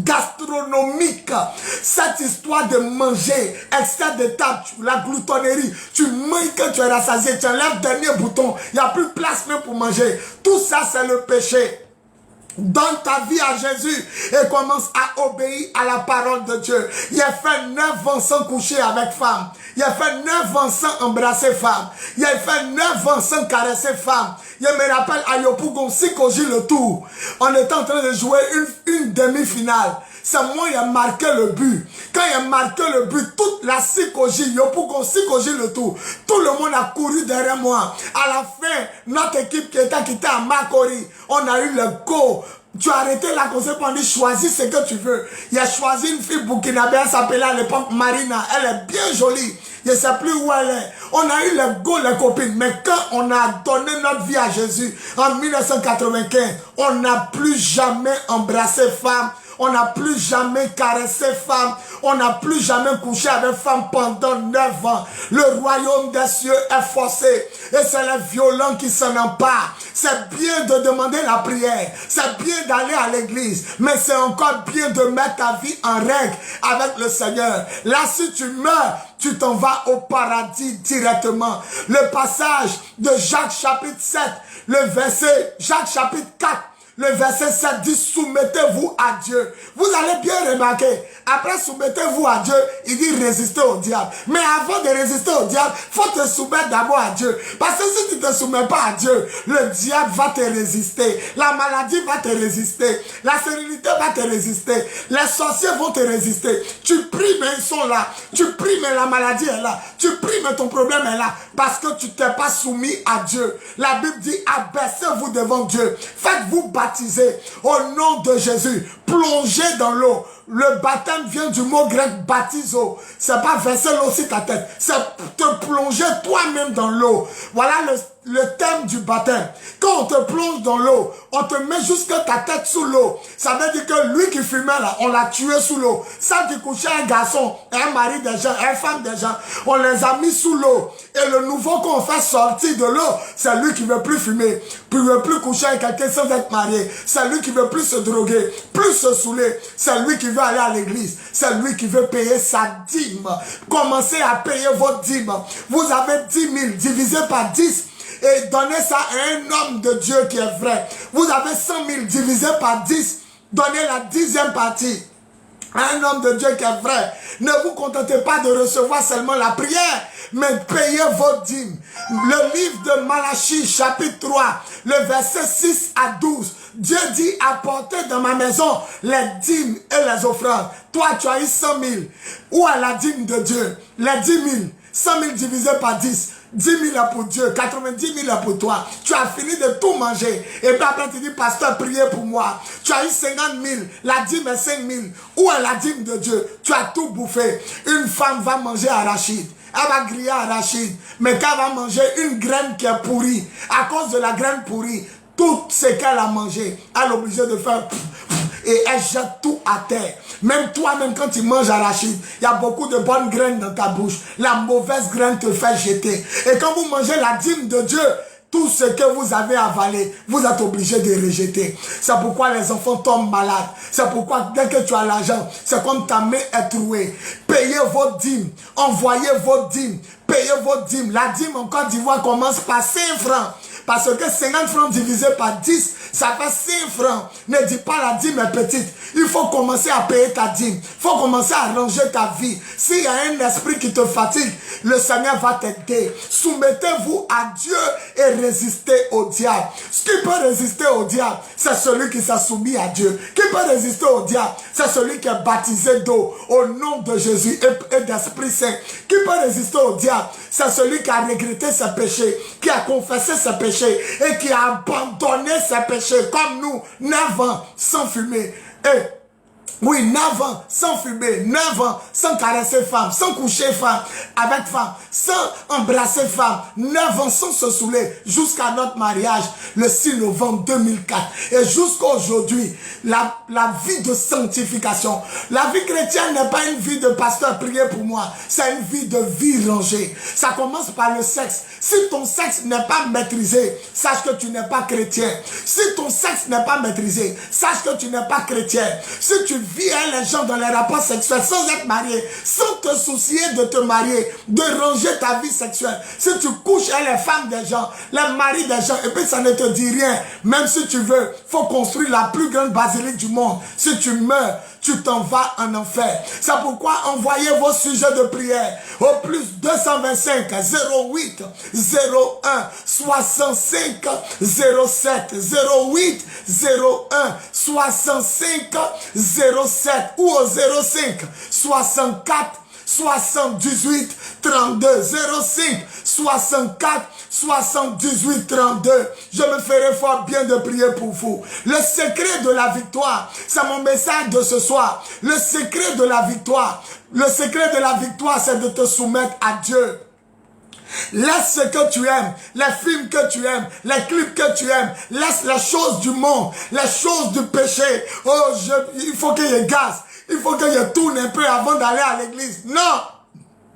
[SPEAKER 1] gastronomique. Cette histoire de manger, excès de table, la gloutonnerie, tu manges quand tu es rassasié, tu enlèves le dernier bouton, il n'y a plus de place même pour manger. Tout ça, c'est le péché. Donne ta vie à Jésus et commence à obéir à la parole de Dieu. Il a fait 9 ans sans coucher avec femme. Il a fait 9 ans sans embrasser femme. Il a fait 9 ans sans caresser femme. Je me rappelle à Yopougon, si Koji le tour, on était en train de jouer une demi-finale. C'est moi qui ai marqué le but. Quand il a marqué le but, toute la Sikoji, Yopougon, Sikoji le tour, tout le monde a couru derrière moi. À la fin, notre équipe qui était à Makori, on a eu le go. Tu as arrêté la conseil pour dire choisis ce que tu veux. Il a choisi une fille burkinabé, elle s'appelait à l'époque Marina. Elle est bien jolie. Je ne sais plus où elle est. On a eu le go, les copines. Mais quand on a donné notre vie à Jésus en 1995, on n'a plus jamais embrassé femme. On n'a plus jamais caressé femme. On n'a plus jamais couché avec femme pendant 9 ans. Le royaume des cieux est forcé. Et c'est les violents qui s'en emparent. C'est bien de demander la prière. C'est bien d'aller à l'église. Mais c'est encore bien de mettre ta vie en règle avec le Seigneur. Là, si tu meurs, tu t'en vas au paradis directement. Le passage de Jacques chapitre 7, le verset, Jacques chapitre 4, le verset 7 dit, soumettez-vous à Dieu. Vous allez bien remarquer, après soumettez-vous à Dieu, il dit résistez au diable. Mais avant de résister au diable, il faut te soumettre d'abord à Dieu. Parce que si tu ne te soumets pas à Dieu, le diable va te résister. La maladie va te résister. La stérilité va te résister. Les sorciers vont te résister. Tu pries, mais ils sont là. Tu pries, mais la maladie est là. Tu pries, mais ton problème est là. Parce que tu ne t'es pas soumis à Dieu. La Bible dit, abaissez-vous devant Dieu. Faites-vous baptiser au nom de Jésus. Plongez dans l'eau. Le baptême vient du mot grec baptizo. C'est pas verser l'eau sur ta tête. C'est te plonger toi-même dans l'eau. Voilà le thème du baptême. Quand on te plonge dans l'eau, on te met jusqu'à ta tête sous l'eau. Ça veut dire que lui qui fumait là, on l'a tué sous l'eau. Ça qui couchait un garçon, un mari des gens, une femme des gens, on les a mis sous l'eau. Et le nouveau qu'on fait sortir de l'eau, c'est lui qui veut plus fumer, qui veut plus coucher avec quelqu'un sans être marié. C'est lui qui veut plus se droguer, plus se saouler. C'est lui qui veut aller à l'église. C'est lui qui veut payer sa dîme. Commencez à payer votre dîme. Vous avez 10 000 divisé par 10. Et donnez ça à un homme de Dieu qui est vrai. Vous avez 100 000 divisé par 10. Donnez la 10e partie à un homme de Dieu qui est vrai. Ne vous contentez pas de recevoir seulement la prière, mais payez vos dîmes. Le livre de Malachie, chapitre 3, le verset 6 à 12. Dieu dit, apportez dans ma maison les dîmes et les offrandes. Toi, tu as eu 100 000. Où est la dîme de Dieu? Les 10 000. 100 000 divisé par 10. 10 000 est pour Dieu, 90 000 est pour toi. Tu as fini de tout manger. Et puis après tu dis, pasteur, priez pour moi. Tu as eu 50 000, la dîme est 5 000. Où est la dîme de Dieu? Tu as tout bouffé. Une femme va manger arachide. Elle va griller arachide. Mais quand elle va manger une graine qui est pourrie, à cause de la graine pourrie, tout ce qu'elle a mangé, elle est obligée de faire et elle jette tout à terre. Même toi-même, quand tu manges arachide, il y a beaucoup de bonnes graines dans ta bouche. La mauvaise graine te fait jeter. Et quand vous mangez la dîme de Dieu, tout ce que vous avez avalé, vous êtes obligé de rejeter. C'est pourquoi les enfants tombent malades. C'est pourquoi dès que tu as l'argent, c'est comme ta main est trouée. Payez vos dîmes. Envoyez vos dîmes. Payez vos dîmes. La dîme en Côte d'Ivoire commence par 5 francs. Parce que 50 francs divisé par 10, ça fait 5 francs. Ne dis pas la dîme est petite. Il faut commencer à payer ta dîme. Il faut commencer à ranger ta vie. S'il y a un esprit qui te fatigue, le Seigneur va t'aider. Soumettez-vous à Dieu et résistez au diable. Ce qui peut résister au diable, c'est celui qui s'est soumis à Dieu. Qui peut résister au diable, c'est celui qui est baptisé d'eau au nom de Jésus et d'Esprit Saint. Qui peut résister au diable, c'est celui qui a regretté ses péchés, qui a confessé ses péchés et qui a abandonné ses péchés comme nous, 9 ans sans fumer. Et oui, 9 ans sans fumer, 9 ans sans caresser femme, sans coucher femme avec femme, sans embrasser femme, 9 ans sans se saouler, jusqu'à notre mariage le 6 novembre 2004. Et jusqu'à aujourd'hui, la vie de sanctification, la vie chrétienne n'est pas une vie de pasteur, priez pour moi, c'est une vie de vie rangée. Ça commence par le sexe. Si ton sexe n'est pas maîtrisé, sache que tu n'es pas chrétien. Si ton sexe n'est pas maîtrisé, sache que tu n'es pas chrétien. Si tu vis les gens dans les rapports sexuels sans être marié, sans te soucier de te marier, de ranger ta vie sexuelle. Si tu couches avec les femmes des gens, les maris des gens, et puis ça ne te dit rien, même si tu veux, faut construire la plus grande basilique du monde. Si tu meurs, tu t'en vas en enfer. C'est pourquoi envoyez vos sujets de prière au plus 225 08 01 65 07 08 01 65 07 ou au 05 64 78 32 05 64 78 32. Je me ferai fort bien de prier pour vous. Le secret de la victoire, c'est mon message de ce soir. Le secret de la victoire, c'est de te soumettre à Dieu. Laisse ce que tu aimes, les films que tu aimes, les clips que tu aimes. Laisse les choses du monde, les choses du péché. Oh, il faut qu'il y ait gaz. Il faut que je tourne un peu avant d'aller à l'église. Non!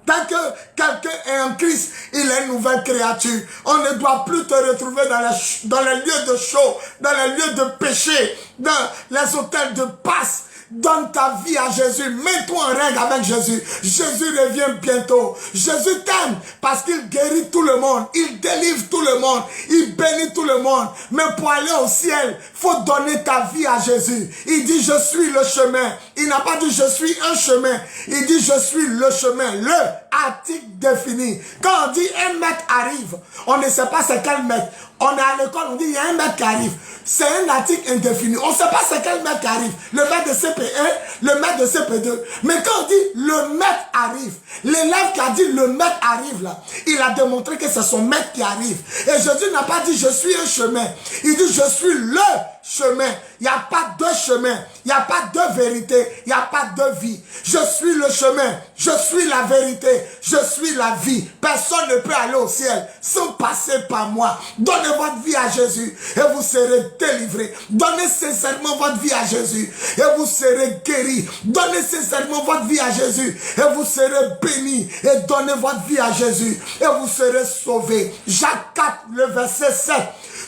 [SPEAKER 1] Tant que quelqu'un est en Christ, il est une nouvelle créature. On ne doit plus te retrouver dans les lieux de show, dans les lieux de péché, dans les hôtels de passe. Donne ta vie à Jésus. Mets-toi en règle avec Jésus. Jésus revient bientôt. Jésus t'aime parce qu'il guérit tout le monde. Il délivre tout le monde. Il bénit tout le monde. Mais pour aller au ciel, faut donner ta vie à Jésus. Il dit je suis le chemin. Il n'a pas dit je suis un chemin. Il dit je suis le chemin. Le article défini. Quand on dit un maître arrive, on ne sait pas c'est quel maître. On est à l'école, on dit il y a un maître qui arrive. C'est un article indéfini. On ne sait pas c'est quel maître qui arrive. Le maître de CP1, le maître de CP2. Mais quand on dit le maître arrive, l'élève qui a dit le maître arrive là, il a démontré que c'est son maître qui arrive. Et Jésus n'a pas dit je suis un chemin. Il dit je suis le chemin. Il n'y a pas de chemin. Il n'y a pas de vérité. Il n'y a pas de vie. Je suis le chemin. Je suis la vérité. Je suis la vie. Personne ne peut aller au ciel sans passer par moi. Donnez votre vie à Jésus et vous serez délivrés. Donnez sincèrement votre vie à Jésus et vous serez guéris. Donnez sincèrement votre vie à Jésus et vous serez bénis. Et donnez votre vie à Jésus et vous serez sauvés. Jacques 4, le verset 7.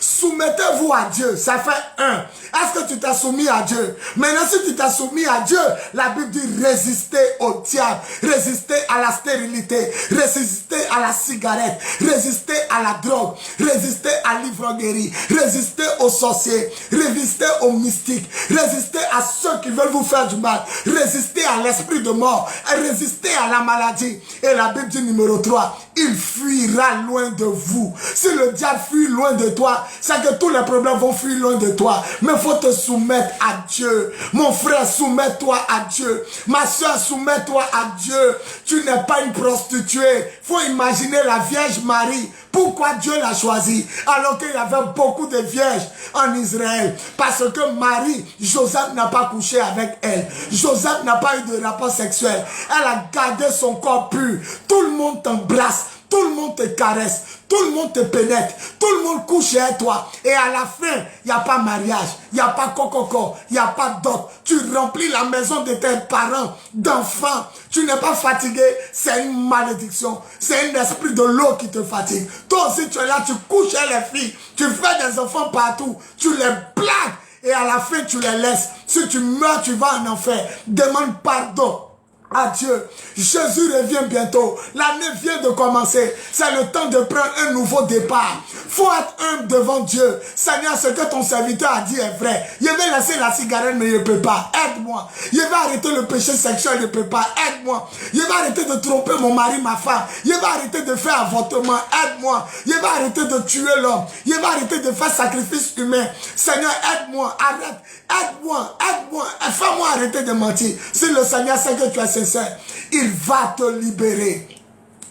[SPEAKER 1] Soumettez-vous à Dieu. Ça fait 1. Est-ce que tu t'es soumis à Dieu? Maintenant, si tu t'es soumis à Dieu, la Bible dit résister au diable, résister à la stérilité, résister à la cigarette, résister à la drogue, résister à l'ivrognerie, résister aux sorciers, résister aux mystiques, résister à ceux qui veulent vous faire du mal, résister à l'esprit de mort, résister à la maladie. Et la Bible dit numéro 3, il fuira loin de vous. Si le diable fuit loin de toi, c'est que tous les problèmes vont fuir loin de toi. Mais il faut te soumettre à Dieu. Mon frère, soumets-toi à Dieu. Ma soeur, soumets-toi à Dieu. Tu n'es pas une prostituée. Il faut imaginer la Vierge Marie. Pourquoi Dieu l'a choisie alors qu'il y avait beaucoup de vierges en Israël? Parce que Marie, Joseph n'a pas couché avec elle. Joseph n'a pas eu de rapport sexuel. Elle a gardé son corps pur. Tout le monde t'embrasse. Tout le monde te caresse, tout le monde te pénètre, tout le monde couche avec toi. Et à la fin, il n'y a pas mariage, il n'y a pas coco, il n'y a pas dot. Tu remplis la maison de tes parents, d'enfants. Tu n'es pas fatigué, c'est une malédiction. C'est un esprit de l'eau qui te fatigue. Toi aussi, tu es là, tu couches avec les filles, tu fais des enfants partout, tu les plaques et à la fin, tu les laisses. Si tu meurs, tu vas en enfer. Demande pardon à Dieu. Jésus revient bientôt. L'année vient de commencer. C'est le temps de prendre un nouveau départ. Faut être humble devant Dieu. Seigneur, ce que ton serviteur a dit est vrai. Je vais laisser la cigarette, mais je ne peux pas. Aide-moi. Je vais arrêter le péché sexuel, je ne peux pas. Aide-moi. Je vais arrêter de tromper mon mari, ma femme. Je vais arrêter de faire avortement. Aide-moi. Je vais arrêter de tuer l'homme. Je vais arrêter de faire sacrifice humain. Seigneur, aide-moi. Arrête. Aide-moi. Aide-moi. Fais-moi arrêter de mentir. Si le Seigneur sait que tu es sincère, il va te libérer.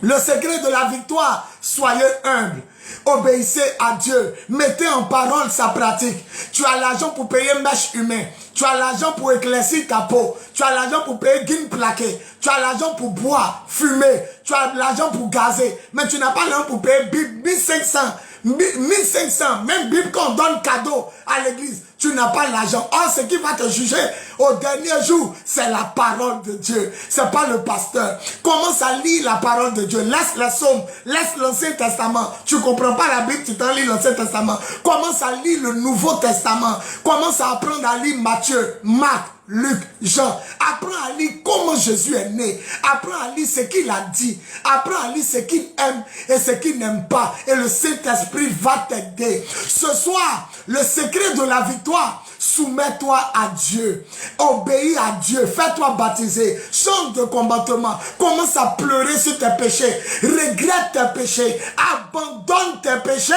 [SPEAKER 1] Le secret de la victoire, soyez humble. Obéissez à Dieu. Mettez en parole sa pratique. Tu as l'argent pour payer mèche humain. Tu as l'argent pour éclaircir ta peau. Tu as l'argent pour payer guine plaqué. Tu as l'argent pour boire, fumer. Tu as l'argent pour gazer. Mais tu n'as pas l'argent pour payer 1500. 1500. Même Bible qu'on donne cadeau à l'église. Tu n'as pas l'argent. Or, ce qui va te juger au dernier jour, c'est la parole de Dieu. C'est pas le pasteur. Commence à lire la parole de Dieu. Laisse les psaumes. Laisse l'Ancien Testament. Tu comprends pas la Bible, tu t'en lis l'Ancien Testament. Commence à lire le Nouveau Testament. Commence à apprendre à lire Matthieu, Marc, Luc, Jean. Apprends à lire comment Jésus est né. Apprends à lire ce qu'il a dit. Apprends à lire ce qu'il aime et ce qu'il n'aime pas. Et le Saint-Esprit va t'aider. Ce soir, le secret de la victoire, soumets-toi à Dieu. Obéis à Dieu. Fais-toi baptiser. Change de combattement. Commence à pleurer sur tes péchés. Regrette tes péchés. Abandonne tes péchés.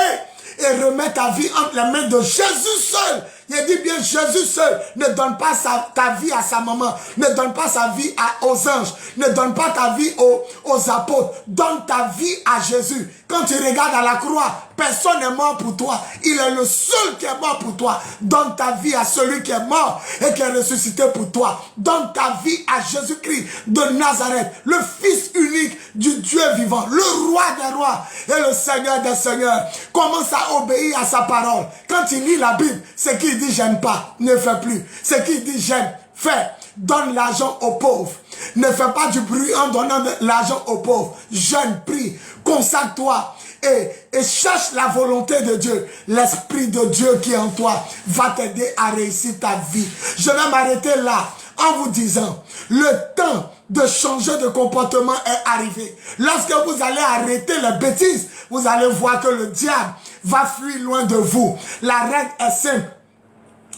[SPEAKER 1] Et remets ta vie entre les mains de Jésus seul. Il dit bien Jésus seul. Ne donne pas ta vie à sa maman. Ne donne pas sa vie aux anges. Ne donne pas ta vie aux apôtres. Donne ta vie à Jésus. Quand tu regardes à la croix, personne n'est mort pour toi. Il est le seul qui est mort pour toi. Donne ta vie à celui qui est mort et qui est ressuscité pour toi. Donne ta vie à Jésus-Christ de Nazareth, le Fils unique du Dieu vivant, le Roi des rois et le Seigneur des seigneurs. Commence à obéir à sa parole. Quand il lit la Bible, c'est qu'il dit j'aime pas, ne fais plus. C'est qu'il dit j'aime, fais. Donne l'argent aux pauvres. Ne fais pas du bruit en donnant l'argent aux pauvres. Jeûne, prie, consacre-toi et cherche la volonté de Dieu. L'Esprit de Dieu qui est en toi va t'aider à réussir ta vie. Je vais m'arrêter là en vous disant, le temps de changer de comportement est arrivé. Lorsque vous allez arrêter les bêtises, vous allez voir que le diable va fuir loin de vous. La règle est simple.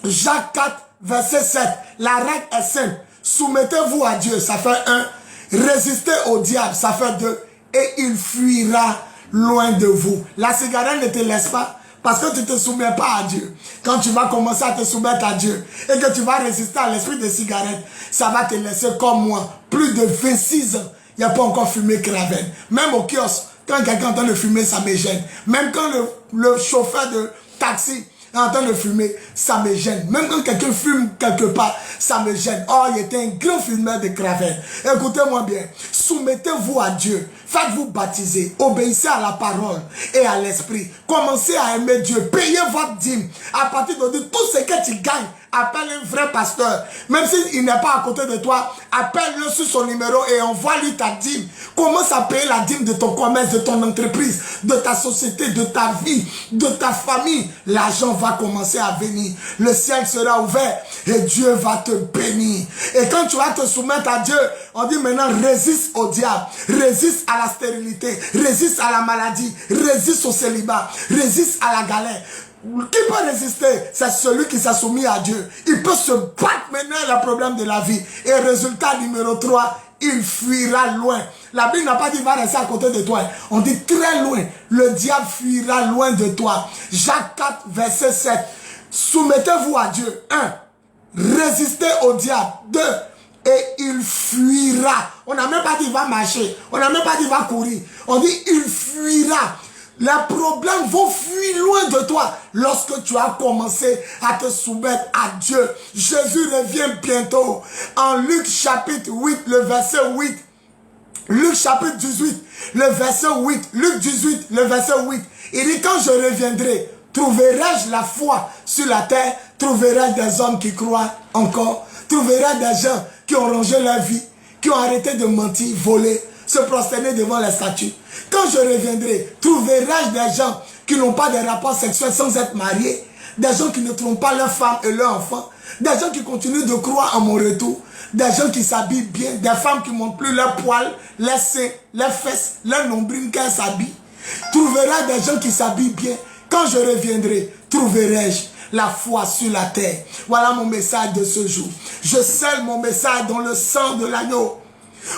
[SPEAKER 1] Jacques 4, verset 7. La règle est simple. Soumettez-vous à Dieu, ça fait 1. Résistez au diable, ça fait 2. Et il fuira loin de vous. La cigarette ne te laisse pas parce que tu ne te soumets pas à Dieu. Quand tu vas commencer à te soumettre à Dieu et que tu vas résister à l'esprit de cigarette, ça va te laisser comme moi. Plus de 26 ans, il n'y a pas encore fumé Craven. Même au kiosque, quand quelqu'un entend de fumer, ça me gêne. Même quand le chauffeur de taxi en train de fumer, ça me gêne. Même quand quelqu'un fume quelque part, ça me gêne. Oh, il était un grand fumeur de Craven. Écoutez-moi bien. Soumettez-vous à Dieu. Faites-vous baptiser. Obéissez à la parole et à l'esprit. Commencez à aimer Dieu. Payez votre dîme. À partir de tout ce que tu gagnes, appelle un vrai pasteur. Même s'il n'est pas à côté de toi, appelle-le sur son numéro et envoie-lui ta dîme. Commence à payer la dîme de ton commerce, de ton entreprise, de ta société, de ta vie, de ta famille. L'argent va commencer à venir. Le ciel sera ouvert et Dieu va te bénir. Et quand tu vas te soumettre à Dieu, on dit maintenant résiste au diable, résiste à la stérilité, résiste à la maladie, résiste au célibat, résiste à la galère. Qui peut résister? C'est celui qui s'est soumis à Dieu. Il peut se battre maintenant les problèmes de la vie. Et résultat numéro 3, il fuira loin. La Bible n'a pas dit va rester à côté de toi. On dit très loin. Le diable fuira loin de toi. Jacques 4, verset 7. Soumettez-vous à Dieu. 1. Résistez au diable. 2. Et il fuira. On n'a même pas dit va marcher. On n'a même pas dit va courir. On dit il fuira. Les problèmes vont fuir loin de toi lorsque tu as commencé à te soumettre à Dieu. Jésus revient bientôt. En Luc chapitre 8, le verset 8. Luc chapitre 18, le verset 8. Luc 18, le verset 8. Il dit quand je reviendrai, trouverai-je la foi sur la terre? Trouverai-je des hommes qui croient encore? Trouverai-je des gens qui ont rangé leur vie, qui ont arrêté de mentir, voler, se prosterner devant les statues? Quand je reviendrai, trouverai-je des gens qui n'ont pas de rapports sexuels sans être mariés? Des gens qui ne trompent pas leurs femmes et leurs enfants? Des gens qui continuent de croire en mon retour? des gens qui s'habillent bien, des femmes qui ne montrent plus leurs poils, les seins, les fesses, leur nombril qu'elles s'habillent. Trouveras des gens qui s'habillent bien. Quand je reviendrai, trouverai-je la foi sur la terre. Voilà mon message de ce jour. Je scelle mon message dans le sang de l'agneau.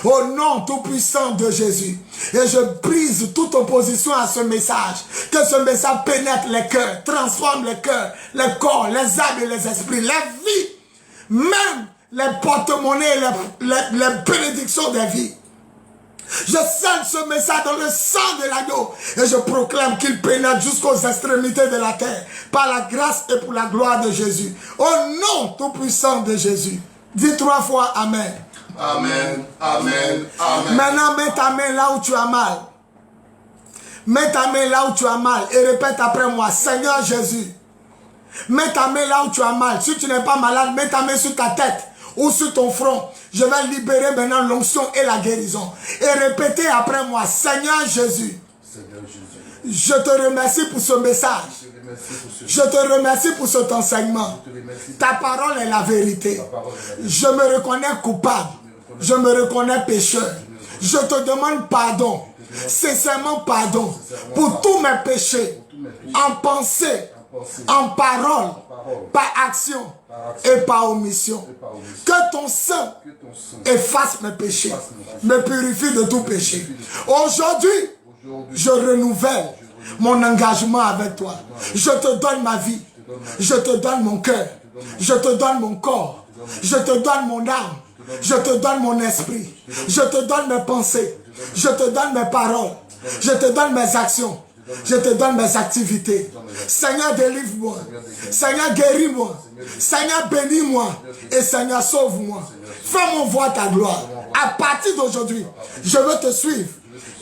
[SPEAKER 1] Au nom tout-puissant de Jésus. Et je brise toute opposition à ce message. Que ce message pénètre les cœurs, transforme les cœurs, les corps, les âmes et les esprits, les vies, même les porte-monnaies, les bénédictions des vies. Je scelle ce message dans le sang de l'agneau et je proclame qu'il pénètre jusqu'aux extrémités de la terre par la grâce et pour la gloire de Jésus. Au nom tout-puissant de Jésus. Dis 3 fois Amen.
[SPEAKER 4] Amen, amen, amen.
[SPEAKER 1] Maintenant, mets ta main là où tu as mal. Mets ta main là où tu as mal et répète après moi, Seigneur Jésus. Mets ta main là où tu as mal. Si tu n'es pas malade, mets ta main sur ta tête ou sur ton front. Je vais libérer maintenant l'onction et la guérison. Et répétez après moi, Seigneur Jésus.
[SPEAKER 4] Seigneur Jésus.
[SPEAKER 1] Je te remercie pour ce message. Je te remercie pour cet enseignement. Ta parole est la vérité. Je me reconnais coupable. Je me reconnais pécheur. Je te demande pardon. Sincèrement pardon pour tous mes péchés. En pensée, en parole, par action et par omission. Que ton sang efface mes péchés. Me purifie de tout péché. Aujourd'hui, je renouvelle mon engagement avec toi. Je te donne ma vie. Je te donne mon cœur. Je te donne mon corps. Je te donne mon âme. Je te donne mon esprit. Je te donne mes pensées. Je te donne mes paroles. Je te donne mes actions. Je te donne mes activités. Seigneur, délivre-moi. Seigneur, guéris-moi. Seigneur, bénis-moi. Et Seigneur, sauve-moi. Fais-moi voir ta gloire. À partir d'aujourd'hui, je veux te suivre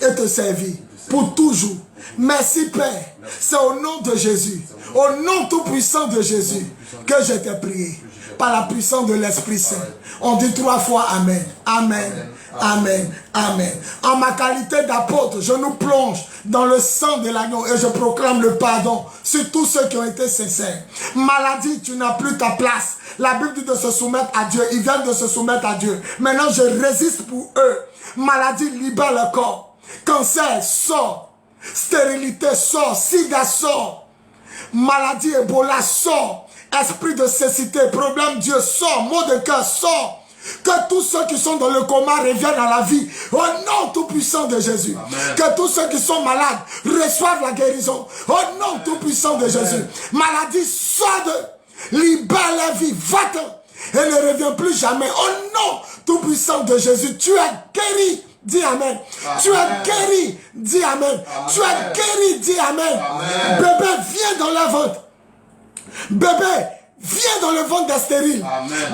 [SPEAKER 1] et te servir pour toujours. Merci Père. C'est au nom de Jésus, au nom tout puissant de Jésus que je t'ai prié. Par la puissance de l'Esprit Saint. On dit 3 fois Amen. Amen. Amen. Amen. En ma qualité d'apôtre, je nous plonge dans le sang de l'agneau et je proclame le pardon sur tous ceux qui ont été sincères. Maladie, tu n'as plus ta place. La Bible dit de se soumettre à Dieu. Ils viennent de se soumettre à Dieu. Maintenant, je résiste pour eux. Maladie, libère le corps. Cancer, sort. Stérilité, sort. Sida, sort. Maladie, Ebola, sort. Esprit de cécité, problème, Dieu, sort. Maux de cœur, sort. Que tous ceux qui sont dans le coma reviennent à la vie. Au nom tout-puissant de Jésus. Amen. Que tous ceux qui sont malades reçoivent la guérison. Au nom tout-puissant de Jésus. Maladie, sort de. Libère la vie. Va-t'en. Et ne reviens plus jamais. Au nom tout-puissant de Jésus. Tu es guéri. Dis Amen. Amen. Tu es guéri. Dis Amen. Amen. Tu es guéri. Dis Amen. Amen. Bébé, viens dans la ventre. Bébé, viens dans le ventre des stériles.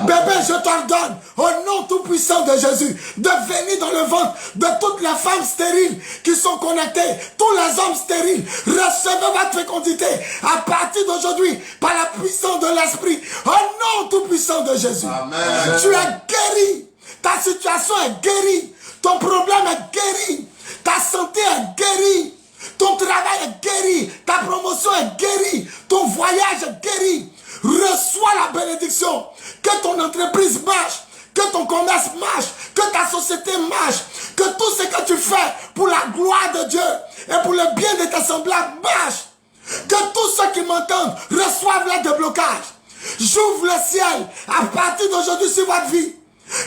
[SPEAKER 1] Bébé, je t'ordonne, au nom tout-puissant de Jésus, de venir dans le ventre de toutes les femmes stériles qui sont connectées, tous les hommes stériles. Recevez votre fécondité à partir d'aujourd'hui par la puissance de l'Esprit. Au nom tout-puissant de Jésus. Amen. Tu es guéri. Ta situation est guérie. Ton problème est guéri. Ta santé est guérie. Ton travail est guéri. Ta promotion est guérie. Ton voyage est guéri. Reçois la bénédiction. Que ton entreprise marche. Que ton commerce marche. Que ta société marche. Que tout ce que tu fais pour la gloire de Dieu et pour le bien de tes semblables marche. Que tous ceux qui m'entendent reçoivent les déblocages. J'ouvre le ciel à partir d'aujourd'hui sur votre vie.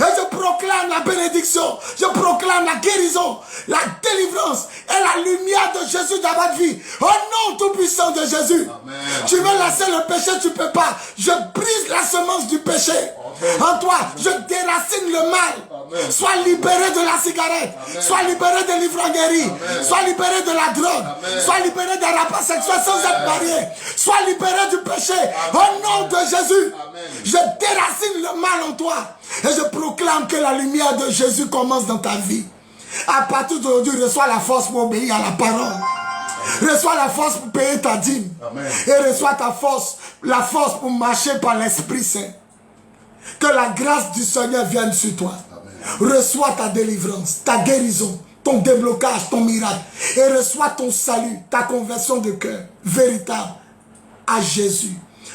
[SPEAKER 1] Et je proclame la bénédiction, je proclame la guérison, la délivrance et la lumière de Jésus dans votre vie. Au nom tout-puissant de Jésus. Amen. Tu veux laisser le péché, tu ne peux pas. Je brise la semence du péché. Amen. En toi, je déracine le mal. Amen. Sois libéré de la cigarette. Amen. Sois libéré de l'ivrognerie. Sois libéré de la drogue. Amen. Sois libéré des rapports sexuels sans être marié. Sois libéré du péché. Amen. Au nom de Jésus. Amen. Je déracine le mal en toi. Et je proclame que la lumière de Jésus commence dans ta vie. À partir d'aujourd'hui, reçois la force pour obéir à la parole. Reçois la force pour payer ta dîme. Amen. Et reçois la force pour marcher par l'Esprit Saint. Que la grâce du Seigneur vienne sur toi. Amen. Reçois ta délivrance, ta guérison, ton déblocage, ton miracle. Et reçois ton salut, ta conversion de cœur véritable à Jésus.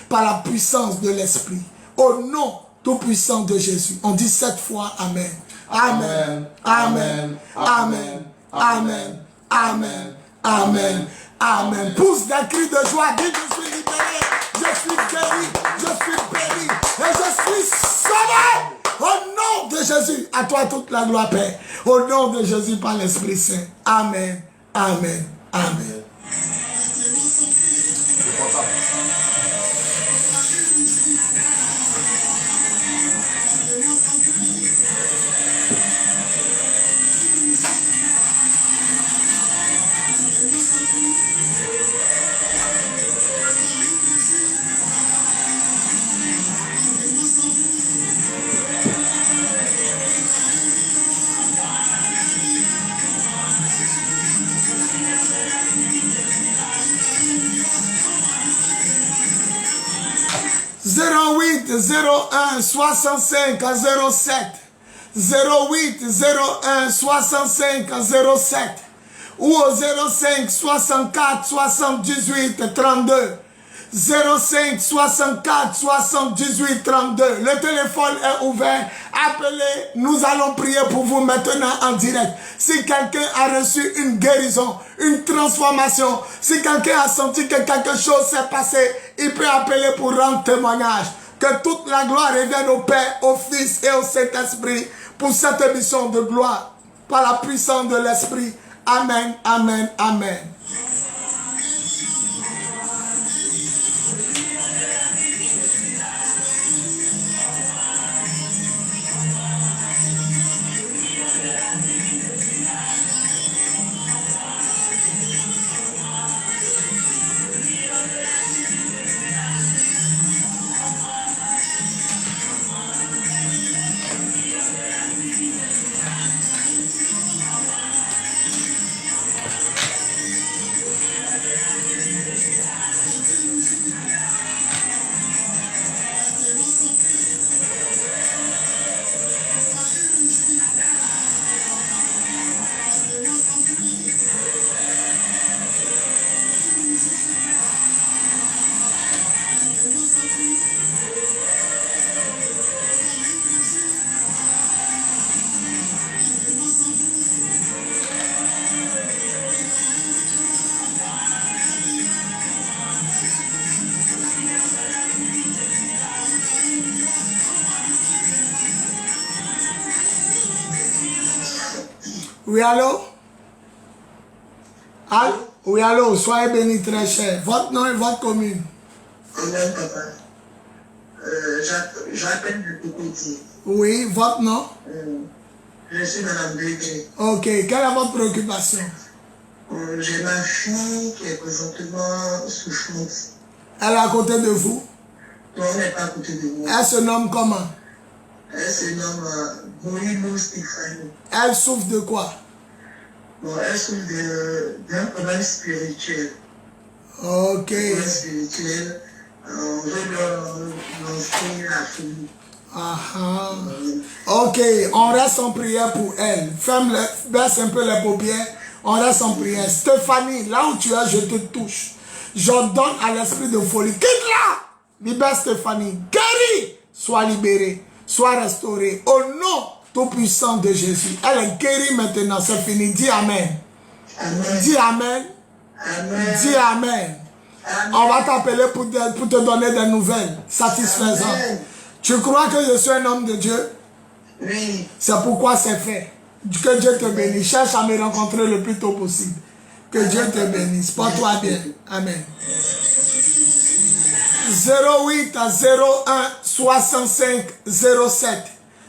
[SPEAKER 1] Par la puissance de l'Esprit. Au nom tout-puissant de Jésus. On dit 7 fois Amen. Amen. Amen. Amen. Amen. Amen. Amen. Amen. Pousse des cris de joie. Dis, je suis libéré. Je suis guéri. Je suis béni. Et je suis sauvé. Au nom de Jésus. À toi toute la gloire, Père. Au nom de Jésus par l'Esprit Saint. Amen. Amen. Amen. 08 01 65 07 08 01 65 07 ou au 05 64 78 32 05 64 78 32. Le téléphone est ouvert. Appelez, nous allons prier pour vous maintenant en direct. Si quelqu'un a reçu une guérison, une transformation, si quelqu'un a senti que quelque chose s'est passé, il peut appeler pour rendre témoignage. Que toute la gloire revienne au Père, au Fils et au Saint-Esprit pour cette émission de gloire par la puissance de l'Esprit. Amen, amen, amen. Oui, allô? Allô? Oui, allô, soyez bénis très cher. Votre nom et votre commune?
[SPEAKER 5] Amen, papa. J'appelle du Cocody.
[SPEAKER 1] Oui, votre nom?
[SPEAKER 5] Je suis Madame Bégué.
[SPEAKER 1] Ok, quelle est votre préoccupation?
[SPEAKER 5] J'ai ma fille qui est présentement souffrante.
[SPEAKER 1] Elle est à côté de vous?
[SPEAKER 5] Non, elle n'est pas à côté de vous.
[SPEAKER 1] Elle se nomme comment?
[SPEAKER 5] Elle se nomme Boïlo Stéphanie.
[SPEAKER 1] Elle souffre de quoi?
[SPEAKER 5] Bon, elle souffre d'un problème spirituel.
[SPEAKER 1] Ok.
[SPEAKER 5] Un problème spirituel. On veut lancer la fille.
[SPEAKER 1] Ah, ok, on reste en prière pour elle. Baisse un peu les paupières. On reste en prière. Stéphanie, là où tu es, je te touche. J'ordonne à l'esprit de folie. Quitte-la! Libère Stéphanie. Guérie! Sois libérée. Sois restaurée. Au nom tout-puissant de Jésus. Elle est guérie maintenant. C'est fini. Dis Amen.
[SPEAKER 5] Amen.
[SPEAKER 1] Dis Amen.
[SPEAKER 5] Amen.
[SPEAKER 1] Dis Amen.
[SPEAKER 5] Amen.
[SPEAKER 1] On va t'appeler pour te donner des nouvelles satisfaisantes.
[SPEAKER 5] Amen.
[SPEAKER 1] Tu crois que je suis un homme de Dieu?
[SPEAKER 5] Oui.
[SPEAKER 1] C'est pourquoi c'est fait. Que Dieu te bénisse. Cherche à me rencontrer le plus tôt possible. Que Dieu te bénisse. Porte-toi bien. Amen. 08 01 65 07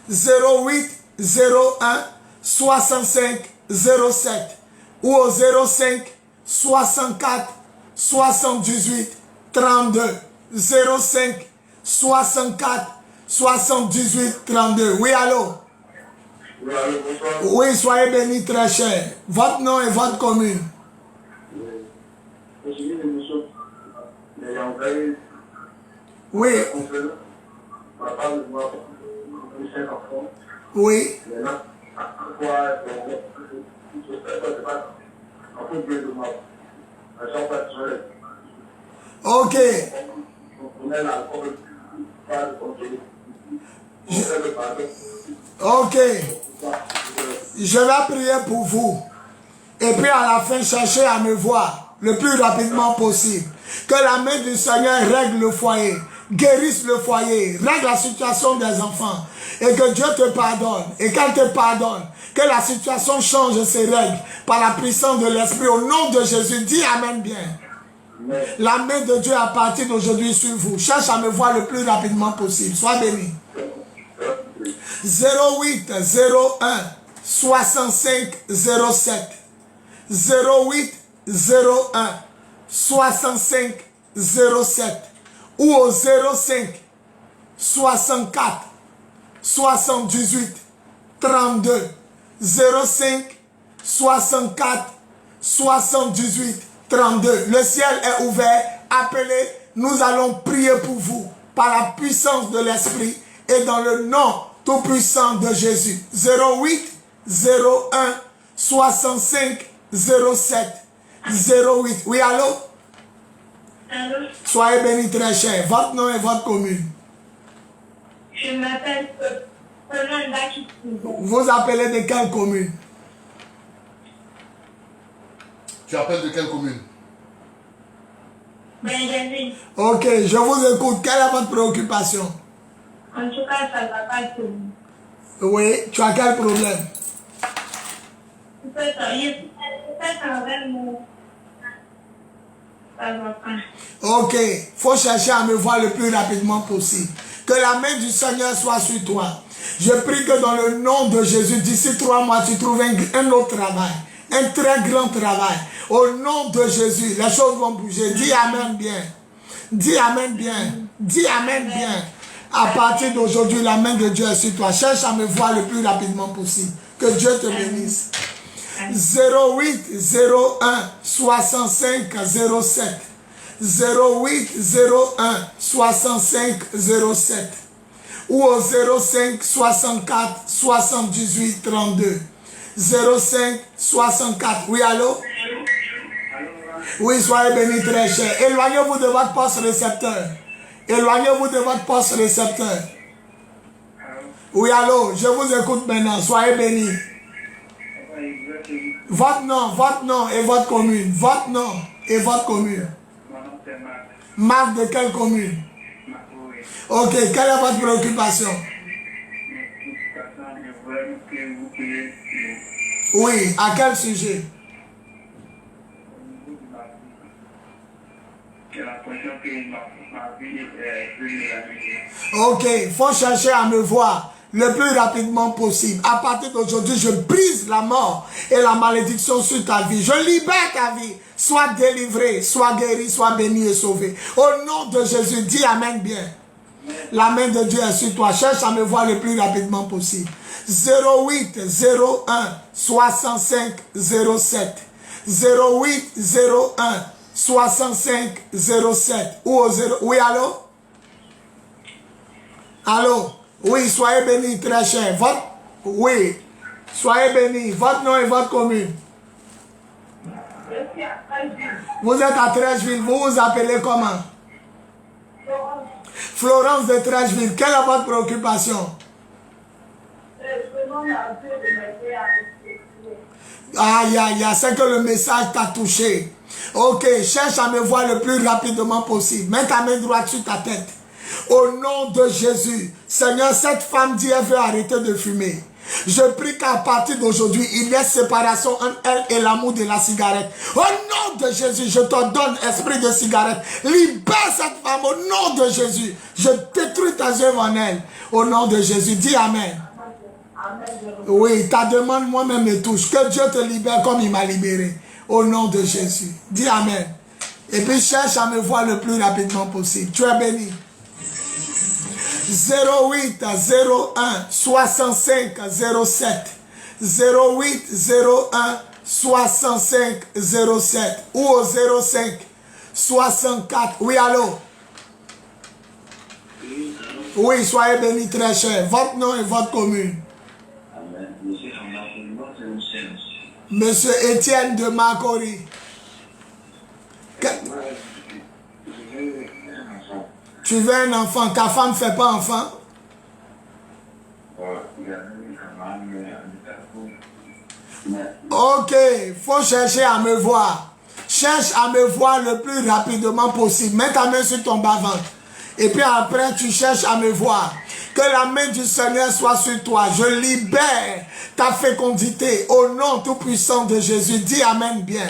[SPEAKER 1] 08 01 65 07 ou au 05 64 78 32 05 64 78 32. Oui, allô?
[SPEAKER 6] Oui, allô, bonsoir.
[SPEAKER 1] Oui, soyez bénis très cher. Votre nom et votre commune?
[SPEAKER 6] J'ai eu une émission, mais envoyé
[SPEAKER 1] Oui,
[SPEAKER 6] ma femme de moi, 5 enfants.
[SPEAKER 1] oui.
[SPEAKER 6] Maintenant, à quoi, je sais pas, en fait, bien de moi. À chaque fois,
[SPEAKER 1] Ok.
[SPEAKER 6] on est là, on ne peut pas le contrôler.
[SPEAKER 1] Ok. Je vais prier pour vous. Et puis à la fin, cherchez à me voir le plus rapidement possible. Que la main du Seigneur règle le foyer, guérisse le foyer, règle la situation des enfants. Et que Dieu te pardonne. Et qu'elle te pardonne. Que la situation change et se règle par la puissance de l'Esprit. Au nom de Jésus, dis Amen bien. La main de Dieu à partir d'aujourd'hui sur vous. Cherche à me voir le plus rapidement possible. Sois béni. 08 01 65 07 08 01 65 07 ou au 05 64 78 32 05 64 78 32. Le ciel est ouvert. Appelez. Nous allons prier pour vous par la puissance de l'Esprit et dans le nom tout puissant de Jésus. 08 01 65 07 08. Oui, allô?
[SPEAKER 7] Allô?
[SPEAKER 1] Soyez bénis très cher. Votre nom et votre commune.
[SPEAKER 7] Je m'appelle Fernanda Kitsugo.
[SPEAKER 1] Vous appelez de quelle commune?
[SPEAKER 4] Tu appelles de quelle commune?
[SPEAKER 7] Benjamin.
[SPEAKER 1] Ok, je vous écoute. Quelle est votre préoccupation?
[SPEAKER 7] En tout cas, ça ne va pas tout.
[SPEAKER 1] Oui, tu as quel problème?
[SPEAKER 7] Peut-être avec mon... Ça va pas.
[SPEAKER 1] Ok, faut chercher à me voir le plus rapidement possible. Que la main du Seigneur soit sur toi. Je prie que dans le nom de Jésus, d'ici 3 mois, tu trouves un autre travail. Un très grand travail. Au nom de Jésus, les choses vont bouger. Dis Amen bien. Dis Amen bien. Dis Amen bien. À partir d'aujourd'hui, la main de Dieu est sur toi. Cherche à me voir le plus rapidement possible. Que Dieu te bénisse. 08 01 65 07 08 01 65 07 ou au 05 64 78 32 05 64. Oui, allô? Oui, soyez bénis très cher. Éloignez-vous de votre poste récepteur. Éloignez-vous de votre poste récepteur. Oui, allô? Je vous écoute maintenant. Soyez bénis. Votre nom et votre commune. Votre nom et votre commune. Marc de quelle commune? Ok, quelle est votre préoccupation? Oui, à quel sujet? Ok, il faut chercher à me voir le plus rapidement possible. À partir d'aujourd'hui, je brise la mort et la malédiction sur ta vie. Je libère ta vie. Sois délivré, sois guéri, sois béni et sauvé. Au nom de Jésus, dis Amen bien. La main de Dieu est sur toi. Cherche à me voir le plus rapidement possible. 08 01 65 07 08 01 65 07 ou au 0. Oui, allô? Allô? Oui, soyez bénis très cher. Oui, soyez bénis. Votre nom et votre commune. Vous êtes à Trècheville. Vous vous appelez comment? Florence de Trècheville. Quelle est votre préoccupation? Aïe, aïe, aïe, c'est que le message t'a touché. Ok, cherche à me voir le plus rapidement possible. Mets ta main droite sur ta tête. Au nom de Jésus, Seigneur, cette femme dit elle veut arrêter de fumer. Je prie qu'à partir d'aujourd'hui, il y ait séparation entre elle et l'amour de la cigarette. Au nom de Jésus, je te donne esprit de cigarette. Libère cette femme au nom de Jésus. Je détruis tes œuvres en elle. Au nom de Jésus, dis Amen. Oui, ta demande moi-même me touche. Que Dieu te libère comme il m'a libéré. Au nom de Jésus. Dis Amen. Et puis cherche à me voir le plus rapidement possible. Tu es béni. 08 01 65 07 08 01 65 07 ou au 05 64. Oui, allô? Oui, soyez bénis très cher. Votre nom et votre commune. Monsieur Étienne de Macori. Tu veux un enfant, ta femme ne fait pas enfant? Ok, faut chercher à me voir. Cherche à me voir le plus rapidement possible. Mets ta main sur ton bas-ventre. Et puis après, tu cherches à me voir. Que la main du Seigneur soit sur toi. Je libère ta fécondité au nom tout-puissant de Jésus. Dis Amen bien.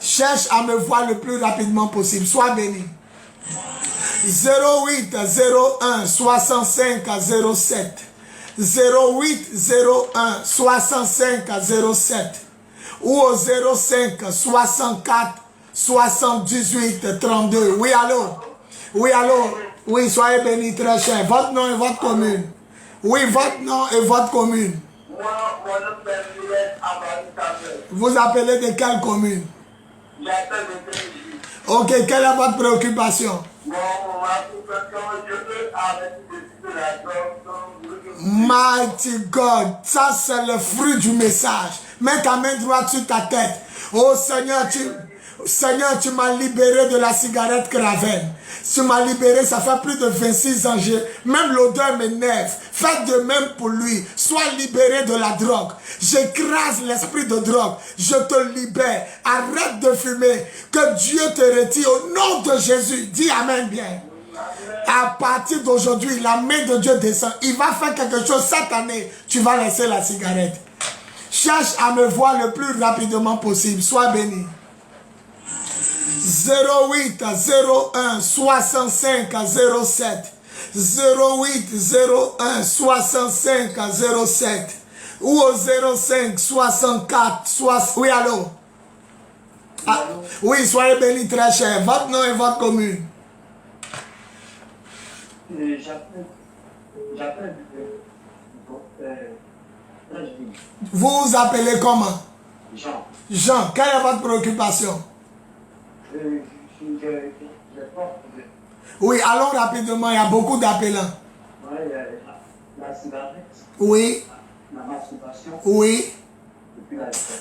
[SPEAKER 1] Cherche à me voir le plus rapidement possible. Sois béni. 08 01 65 07. 08 01 65 07. Ou au 05 64 78 32. Oui, allô? Oui, allô? Oui, soyez bénis, très cher. Votre nom et votre commune. Oui, votre nom et votre commune.
[SPEAKER 6] Moi, mon nom est Abadi.
[SPEAKER 1] Vous appelez de quelle commune?
[SPEAKER 6] J'appelle de Télégie.
[SPEAKER 1] Ok, quelle est votre préoccupation?
[SPEAKER 6] Bon, ma préoccupation, je veux arrêter de la drogue.
[SPEAKER 1] Mighty God, ça c'est le fruit du message. Mets ta main droite sur ta tête. Oh Seigneur, tu m'as libéré de la cigarette Craven. Tu m'as libéré, ça fait plus de 26 ans. Même l'odeur m'énerve. Faites de même pour lui. Sois libéré de la drogue. J'écrase l'esprit de drogue. Je te libère. Arrête de fumer. Que Dieu te retire au nom de Jésus. Dis Amen bien. À partir d'aujourd'hui, la main de Dieu descend. Il va faire quelque chose cette année. Tu vas laisser la cigarette. Cherche à me voir le plus rapidement possible. Sois béni. 08 01 65 07. 08 01 65 07. Ou au 05 64 60. Oui, allô? Ah, oui, soyez bénis très cher. Votre nom et votre commune.
[SPEAKER 6] J'appelle.
[SPEAKER 1] Vous vous appelez comment?
[SPEAKER 6] Jean.
[SPEAKER 1] Jean, quelle est votre préoccupation? Oui, allons rapidement, il y a beaucoup d'appelants.
[SPEAKER 6] La cigarette.
[SPEAKER 1] Oui.
[SPEAKER 6] La masturbation.
[SPEAKER 1] Oui.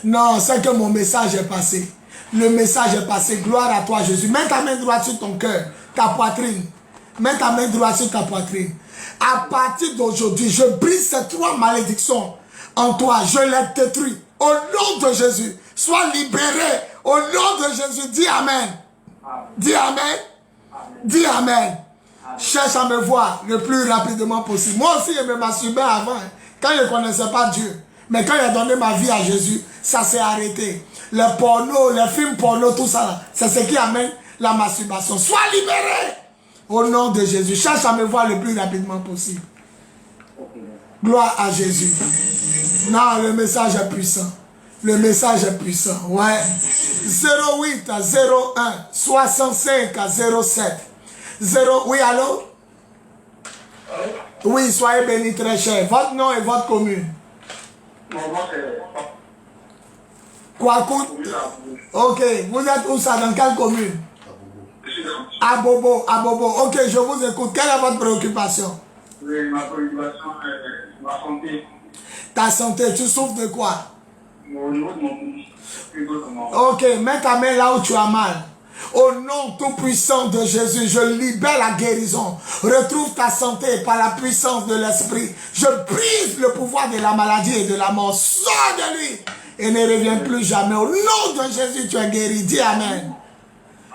[SPEAKER 1] Non, c'est que mon message est passé. Le message est passé. Gloire à toi, Jésus. Mets ta main droite sur ton cœur, ta poitrine. Mets ta main droite sur ta poitrine. À partir d'aujourd'hui, je brise ces 3 malédictions en toi. Je les détruis. Au nom de Jésus, sois libéré. Au nom de Jésus, dis Amen. Dis Amen. Dis Amen. Cherche à me voir le plus rapidement possible. Moi aussi, je me masturbais avant, quand je ne connaissais pas Dieu. Mais quand j'ai donné ma vie à Jésus, ça s'est arrêté. Le porno, les films porno, tout ça, c'est ce qui amène la masturbation. Sois libéré. Au nom de Jésus, cherche à me voir le plus rapidement possible. Gloire à Jésus. Non, le message est puissant. Le message est puissant. Ouais. 08 01 65 07. 0. Oui, allô? Oui, soyez bénis très cher. Votre nom et votre commune.
[SPEAKER 6] Mon nom c'est...
[SPEAKER 1] Quoi? Ok. Vous êtes où ça? Dans quelle commune? À Bobo. À Bobo. Ok, je vous écoute. Quelle est votre préoccupation?
[SPEAKER 6] Oui, ma préoccupation est ma santé.
[SPEAKER 1] Ta santé, tu souffres de quoi?
[SPEAKER 6] Au niveau de mon bouche.
[SPEAKER 1] Ok, mets ta main là où tu as mal. Au nom tout-puissant de Jésus, je libère la guérison. Retrouve ta santé par la puissance de l'esprit. Je brise le pouvoir de la maladie et de la mort. Sors de lui et ne reviens plus jamais. Au nom de Jésus, tu es guéri. Dis Amen.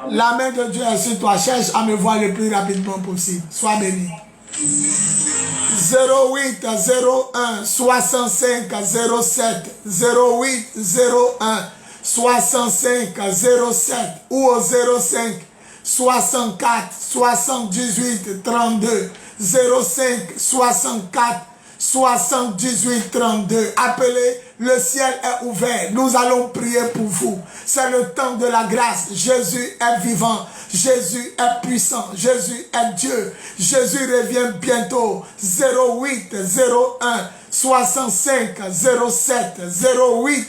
[SPEAKER 1] La main de Dieu est sur toi. Cherche à me voir le plus rapidement possible. Sois béni. 08 01 65 07. 08 01 65 07 ou au 05 64 78 32. 05 64 78 32. Appelez, le ciel est ouvert. Nous allons prier pour vous. C'est le temps de la grâce. Jésus est vivant. Jésus est puissant. Jésus est Dieu. Jésus revient bientôt. 08 01 65 07. 08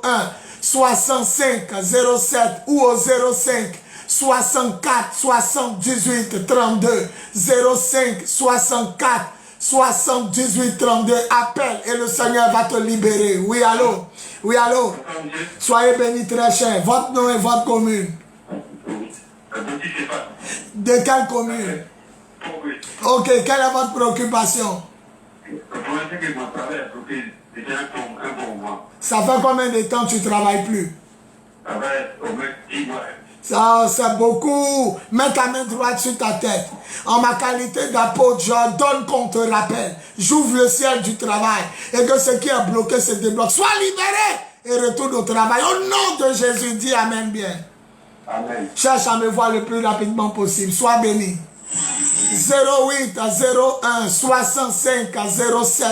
[SPEAKER 1] 01 65 07 ou au 05 64 78 32. 05 64 78 32. Appelle et le Seigneur va te libérer. Oui, allô? Oui, allô? Soyez bénis très cher. Votre nom et votre commune. De quelle commune? Ok, quelle est votre préoccupation?
[SPEAKER 6] C'était un bon mois.
[SPEAKER 1] Ça fait combien de temps que tu ne travailles plus?
[SPEAKER 6] Ça fait au moins 10 mois.
[SPEAKER 1] Ça, c'est beaucoup. Mets ta main droite sur ta tête. En ma qualité d'apôtre, j'ordonne qu'on te rappelle. J'ouvre le ciel du travail. Et que ce qui est bloqué se débloque. Sois libéré et retourne au travail. Au nom de Jésus, dis Amen bien.
[SPEAKER 6] Amen.
[SPEAKER 1] Cherche à me voir le plus rapidement possible. Sois béni. 08 01 65 07.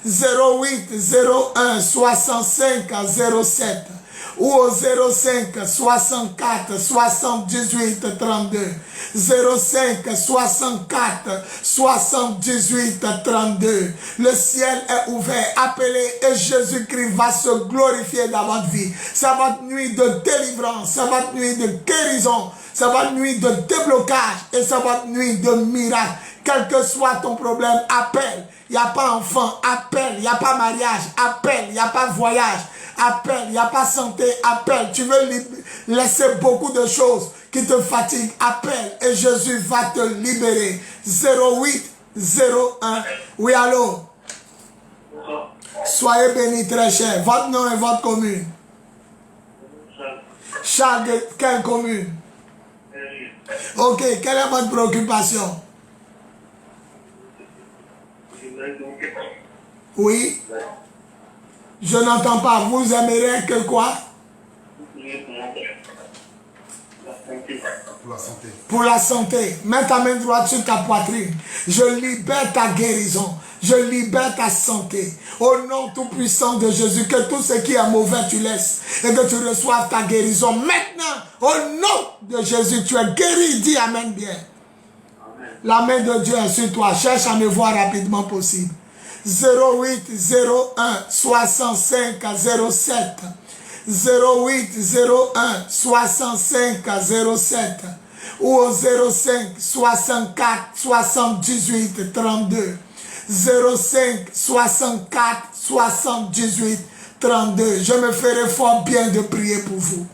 [SPEAKER 1] 08 01 65 07. Ou au 05 64 78 32. 05 64 78 32. Le ciel est ouvert. Appelez et Jésus-Christ va se glorifier dans votre vie. C'est votre nuit de délivrance. C'est votre nuit de guérison. C'est votre nuit de déblocage. Et c'est votre nuit de miracle. Quel que soit ton problème, appelle. Il n'y a pas enfant, appelle. Il n'y a pas mariage, appelle. Il n'y a pas voyage, appelle. Il n'y a pas santé, appelle. Tu veux laisser beaucoup de choses qui te fatiguent, appelle. Et Jésus va te libérer. 08 01. Oui, allô? Soyez bénis, très cher. Votre nom et votre commune? Charles de quelle commune? Ok, quelle est votre préoccupation? Oui. Je n'entends pas. Vous aimeriez que quoi?
[SPEAKER 4] Pour la santé.
[SPEAKER 1] Pour la santé. Mets ta main droite sur ta poitrine. Je libère ta guérison. Je libère ta santé. Au nom tout puissant de Jésus, que tout ce qui est mauvais, tu laisses. Et que tu reçoives ta guérison. Maintenant, au nom de Jésus, tu es guéri. Dis Amen bien. Amen. La main de Dieu est sur toi. Cherche à me voir rapidement possible. 08 01 65 07. 08 01 65 07. Ou au 05 64 78 32. 05 64 78 32. Je me ferai fort bien de prier pour vous.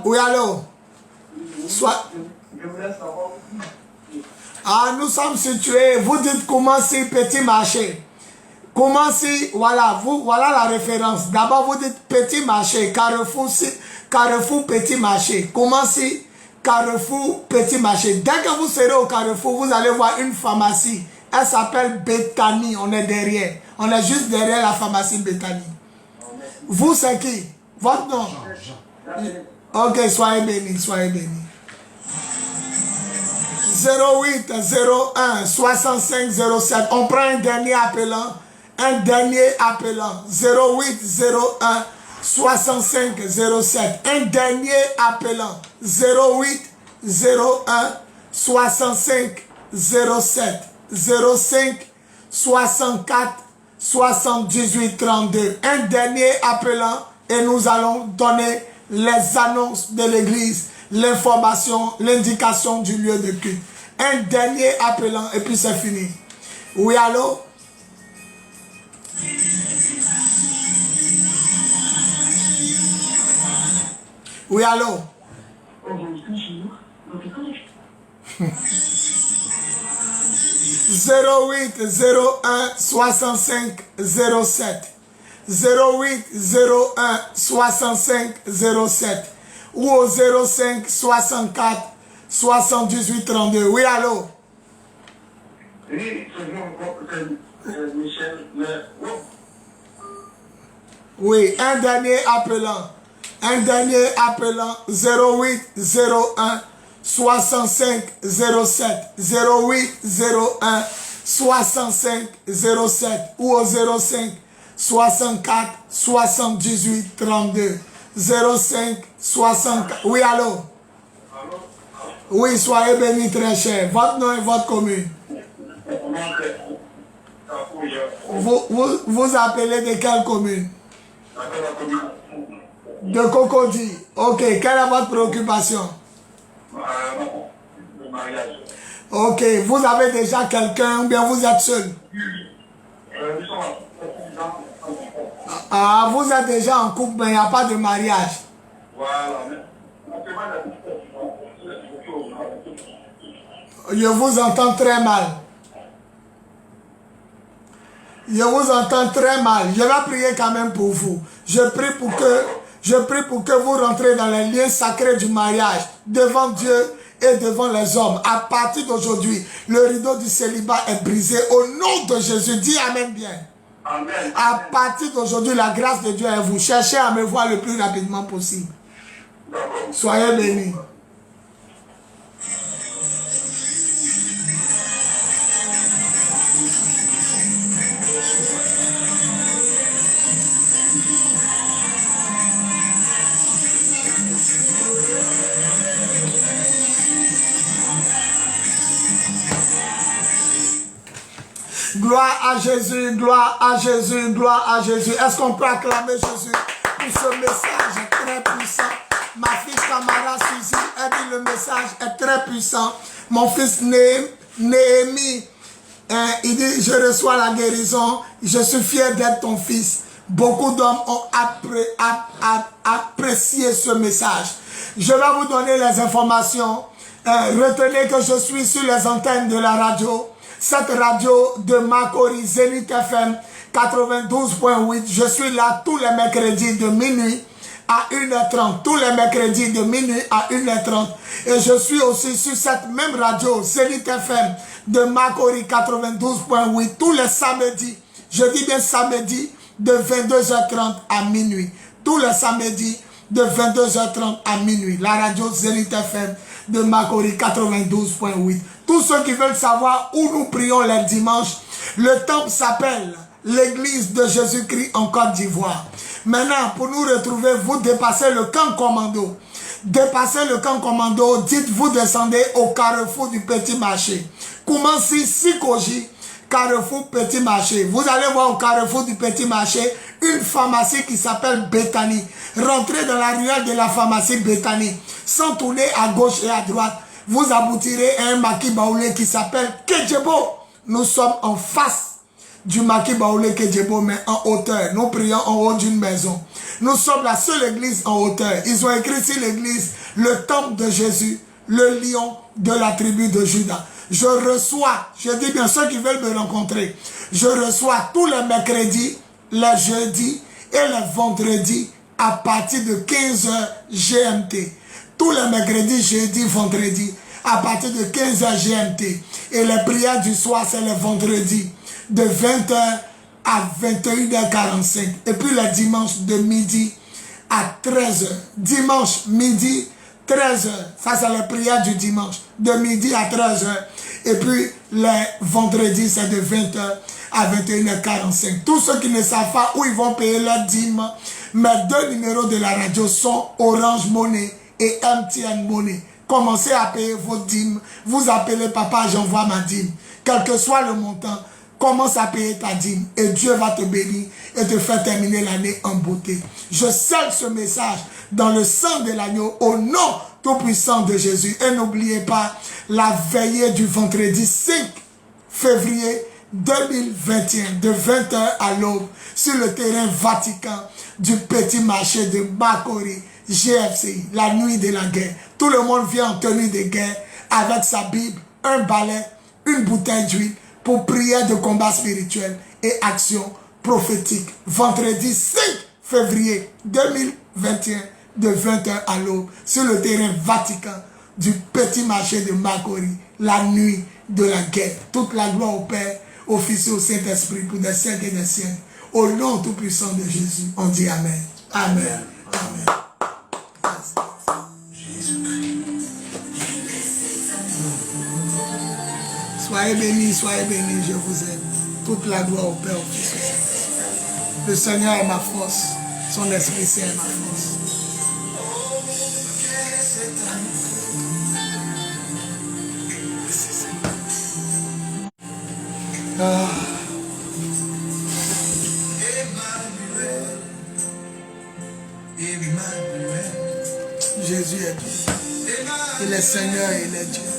[SPEAKER 1] Oui, allô? Soit. Ah, nous sommes situés. Vous dites comment si petit marché. Comment si, voilà, voilà la référence. D'abord, vous dites petit marché, Carrefour, Carrefour petit marché. Comment si Carrefour petit marché. Dès que vous serez au Carrefour, vous allez voir une pharmacie. Elle s'appelle Bethany. On est derrière. On est juste derrière la pharmacie Bethany. Vous, c'est qui? Votre nom? Ok, soyez bénis, soyez bénis. 08 01 65 07. On prend un dernier appelant. Un dernier appelant. 08 01 65 07. Un dernier appelant. 08 01 65 07. 05 64 78 32. Un dernier appelant et nous allons donner les annonces de l'église, l'information, l'indication du lieu de culte. Un dernier appelant et puis c'est fini. Oui, allô? Oui, allô? 08 01 65 07. 08 01 65 07 ou au 05 64 78 32. Oui, allô?
[SPEAKER 6] Oui, c'est Michel.
[SPEAKER 1] Oui, un dernier appelant. Un dernier appelant. 08 01 65 07 08 01 65 07 ou au 05 64 78 32 05 64. Oui, allô? Oui, soyez bénis très cher. Votre nom et votre commune. Vous appelez de quelle commune? De Cocody. Ok, quelle est votre préoccupation? Ok, vous avez déjà quelqu'un ou bien vous êtes seul? Ah, vous êtes déjà en couple, mais il n'y a pas de mariage. Je vous entends très mal. Je vous entends très mal. Je vais prier quand même pour vous. Je prie pour que vous rentrez dans les liens sacrés du mariage devant Dieu et devant les hommes. À partir d'aujourd'hui, le rideau du célibat est brisé au nom de Jésus. Dis Amen bien. Amen. À partir d'aujourd'hui, la grâce de Dieu est vous. Cherchez à me voir le plus rapidement possible. Soyez bénis. Gloire à Jésus, gloire à Jésus, gloire à Jésus. Est-ce qu'on peut acclamer Jésus pour ce message très puissant? Ma fille Tamara Suzy a dit le message est très puissant. Mon fils Néhémie, il dit je reçois la guérison, je suis fier d'être ton fils. Beaucoup d'hommes ont apprécié ce message. Je vais vous donner les informations. Retenez que je suis sur les antennes de la radio. Cette radio de Makori, Zenith FM 92.8. Je suis là tous les mercredis de minuit à 1h30. Tous les mercredis de minuit à 1h30. Et je suis aussi sur cette même radio, Zenith FM de Makori 92.8. Tous les samedis, je dis bien samedi, de 22h30 à minuit. Tous les samedis, de 22h30 à minuit. La radio Zenith FM de Makori 92.8. Tous ceux qui veulent savoir où nous prions les dimanches, le temple s'appelle l'église de Jésus-Christ en Côte d'Ivoire. Maintenant, pour nous retrouver, vous dépassez le camp commando. Dépassez le camp commando, dites vous descendez au carrefour du Petit Marché. Koumansi Sikoji, carrefour Petit Marché. Vous allez voir au carrefour du Petit Marché une pharmacie qui s'appelle Bethany. Rentrez dans la ruelle de la pharmacie Bethany. Sans tourner à gauche et à droite, vous aboutirez à un maquis baoulé qui s'appelle Kedjebo. Nous sommes en face du maquis baoulé Kedjebo, mais en hauteur. Nous prions en haut d'une maison. Nous sommes la seule église en hauteur. Ils ont écrit sur l'église le temple de Jésus, le lion de la tribu de Juda. Je reçois, je dis bien ceux qui veulent me rencontrer, je reçois tous les mercredis, les jeudis et les vendredis à partir de 15h GMT. Tous les mercredis, jeudi, vendredi, à partir de 15h GMT. Et les prières du soir, c'est les vendredis, de 20h à 21h45. Et puis les dimanches, de midi à 13h. Dimanche, midi, 13h. Ça, c'est les prières du dimanche, de midi à 13h. Et puis les vendredis, c'est de 20h à 21h45. Tous ceux qui ne savent pas où ils vont payer leur dîme, mes deux numéros de la radio sont Orange Money et MTN Money. Commencez à payer vos dîmes. Vous appelez papa, j'envoie ma dîme. Quel que soit le montant, commence à payer ta dîme et Dieu va te bénir et te faire terminer l'année en beauté. Je scelle ce message dans le sang de l'agneau au nom tout-puissant de Jésus. Et n'oubliez pas la veillée du vendredi 5 février 2021 de 20h à l'aube sur le terrain Vatican du Petit Marché de Makori, GFCI, la nuit de la guerre. Tout le monde vient en tenue de guerre avec sa Bible, un balai, une bouteille d'huile pour prière de combat spirituel et action prophétique. Vendredi 5 février 2021 de 20h à l'aube sur le terrain Vatican du Petit Marché de Makori, la nuit de la guerre. Toute la gloire au Père, au Fils et au Saint-Esprit pour des siècles et des siècles. Au nom tout-puissant de Jésus, on dit Amen. Amen. Amen. Jésus-Christ. Soyez bénis, je vous aime. Toute la gloire au Père, au Fils, au Saint-Esprit. Le Seigneur est ma force, son Esprit Saint est ma force. Ah. Jésus est Dieu. Il est Seigneur et il est Dieu.